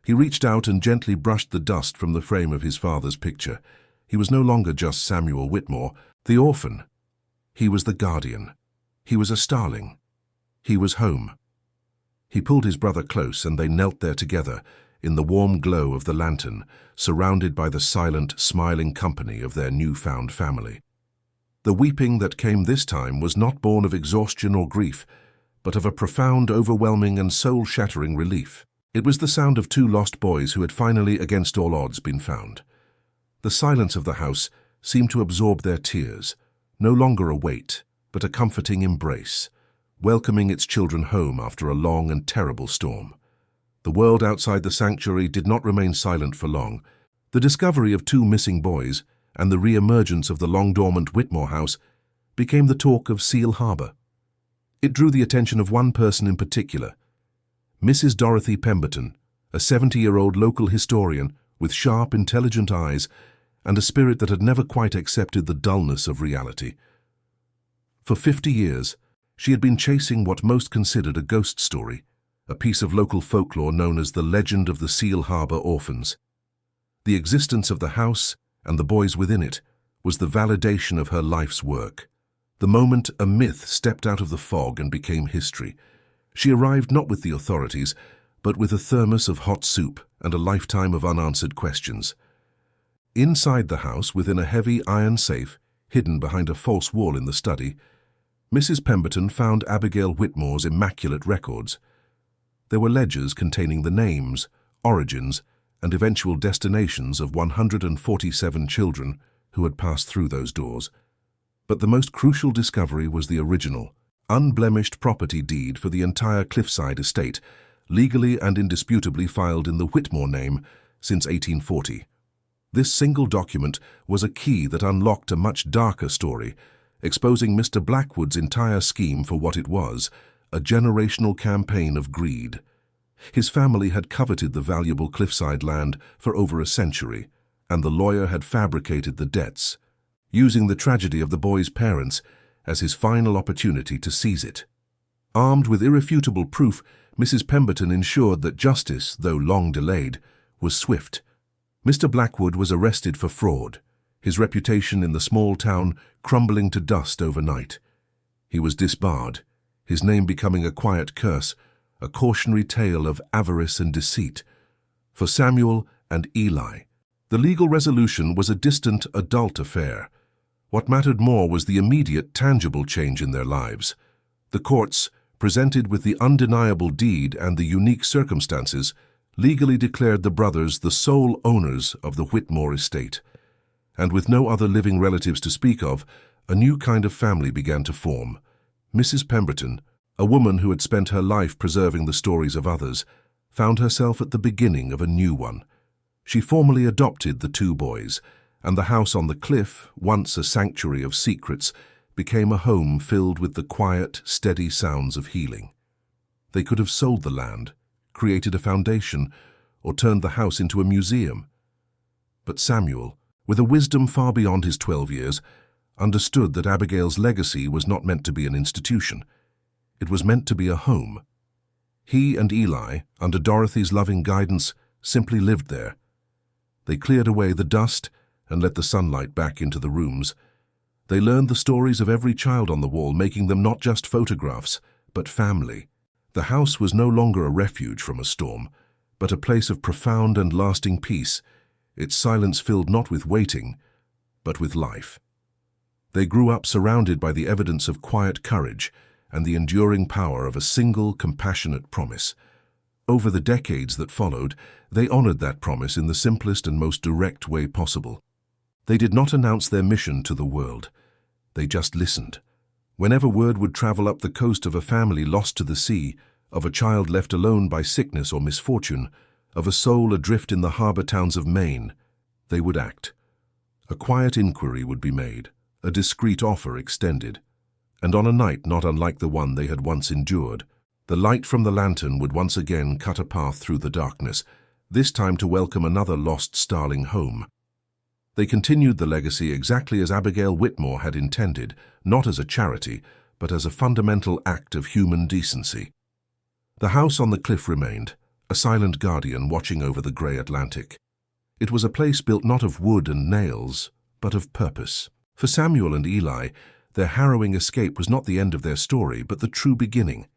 He reached out and gently brushed the dust from the frame of his father's picture. He was no longer just Samuel Whitmore, the orphan. He was the guardian. He was a starling. He was home. He pulled his brother close, and they knelt there together, in the warm glow of the lantern, surrounded by the silent, smiling company of their newfound family. The weeping that came this time was not born of exhaustion or grief, but of a profound, overwhelming and soul-shattering relief. It was the sound of 2 lost boys who had finally, against all odds, been found. The silence of the house seemed to absorb their tears, no longer a weight, but a comforting embrace, welcoming its children home after a long and terrible storm. The world outside the sanctuary did not remain silent for long. The discovery of 2 missing boys and the re-emergence of the long-dormant Whitmore house became the talk of Seal Harbor. It drew the attention of one person in particular, Mrs. Dorothy Pemberton, a 70-year-old local historian with sharp, intelligent eyes and a spirit that had never quite accepted the dullness of reality. For 50 years, she had been chasing what most considered a ghost story, a piece of local folklore known as the legend of the Seal Harbor Orphans. The existence of the house and the boys within it was the validation of her life's work. The moment a myth stepped out of the fog and became history, she arrived not with the authorities, but with a thermos of hot soup and a lifetime of unanswered questions. Inside the house, within a heavy iron safe, hidden behind a false wall in the study, Mrs. Pemberton found Abigail Whitmore's immaculate records. There were ledgers containing the names, origins, and eventual destinations of 147 children who had passed through those doors. But the most crucial discovery was the original, unblemished property deed for the entire Cliffside estate, legally and indisputably filed in the Whitmore name since 1840. This single document was a key that unlocked a much darker story, exposing Mr. Blackwood's entire scheme for what it was, a generational campaign of greed. His family had coveted the valuable cliffside land for over a century, and the lawyer had fabricated the debts, using the tragedy of the boy's parents as his final opportunity to seize it. Armed with irrefutable proof, Mrs. Pemberton ensured that justice, though long delayed, was swift. Mr. Blackwood was arrested for fraud, his reputation in the small town crumbling to dust overnight. He was disbarred, his name becoming a quiet curse, a cautionary tale of avarice and deceit. For Samuel and Eli, the legal resolution was a distant adult affair. What mattered more was the immediate, tangible change in their lives. The courts, presented with the undeniable deed and the unique circumstances, legally declared the brothers the sole owners of the Whitmore estate. And with no other living relatives to speak of, a new kind of family began to form. Mrs. Pemberton, a woman who had spent her life preserving the stories of others, found herself at the beginning of a new one. She formally adopted the two boys, and the house on the cliff, once a sanctuary of secrets, became a home filled with the quiet, steady sounds of healing. They could have sold the land, created a foundation, or turned the house into a museum. But Samuel, with a wisdom far beyond his 12 years, understood that Abigail's legacy was not meant to be an institution. It was meant to be a home. He and Eli, under Dorothy's loving guidance, simply lived there. They cleared away the dust and let the sunlight back into the rooms. They learned the stories of every child on the wall, making them not just photographs, but family. The house was no longer a refuge from a storm, but a place of profound and lasting peace, its silence filled not with waiting, but with life. They grew up surrounded by the evidence of quiet courage and the enduring power of a single, compassionate promise. Over the decades that followed, they honored that promise in the simplest and most direct way possible. They did not announce their mission to the world. They just listened. Whenever word would travel up the coast of a family lost to the sea, of a child left alone by sickness or misfortune, of a soul adrift in the harbor towns of Maine, they would act. A quiet inquiry would be made, a discreet offer extended, and on a night not unlike the one they had once endured, the light from the lantern would once again cut a path through the darkness, this time to welcome another lost starling home. They continued the legacy exactly as Abigail Whitmore had intended, not as a charity, but as a fundamental act of human decency. The house on the cliff remained, a silent guardian watching over the grey Atlantic. It was a place built not of wood and nails, but of purpose. For Samuel and Eli, their harrowing escape was not the end of their story, but the true beginning.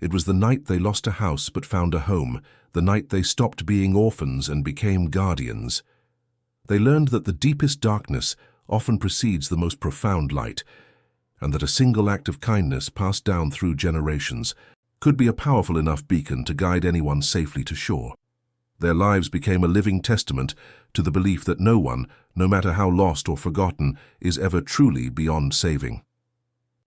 It was the night they lost a house but found a home, the night they stopped being orphans and became guardians. They learned that the deepest darkness often precedes the most profound light, and that a single act of kindness passed down through generations could be a powerful enough beacon to guide anyone safely to shore. Their lives became a living testament to the belief that no one, no matter how lost or forgotten, is ever truly beyond saving.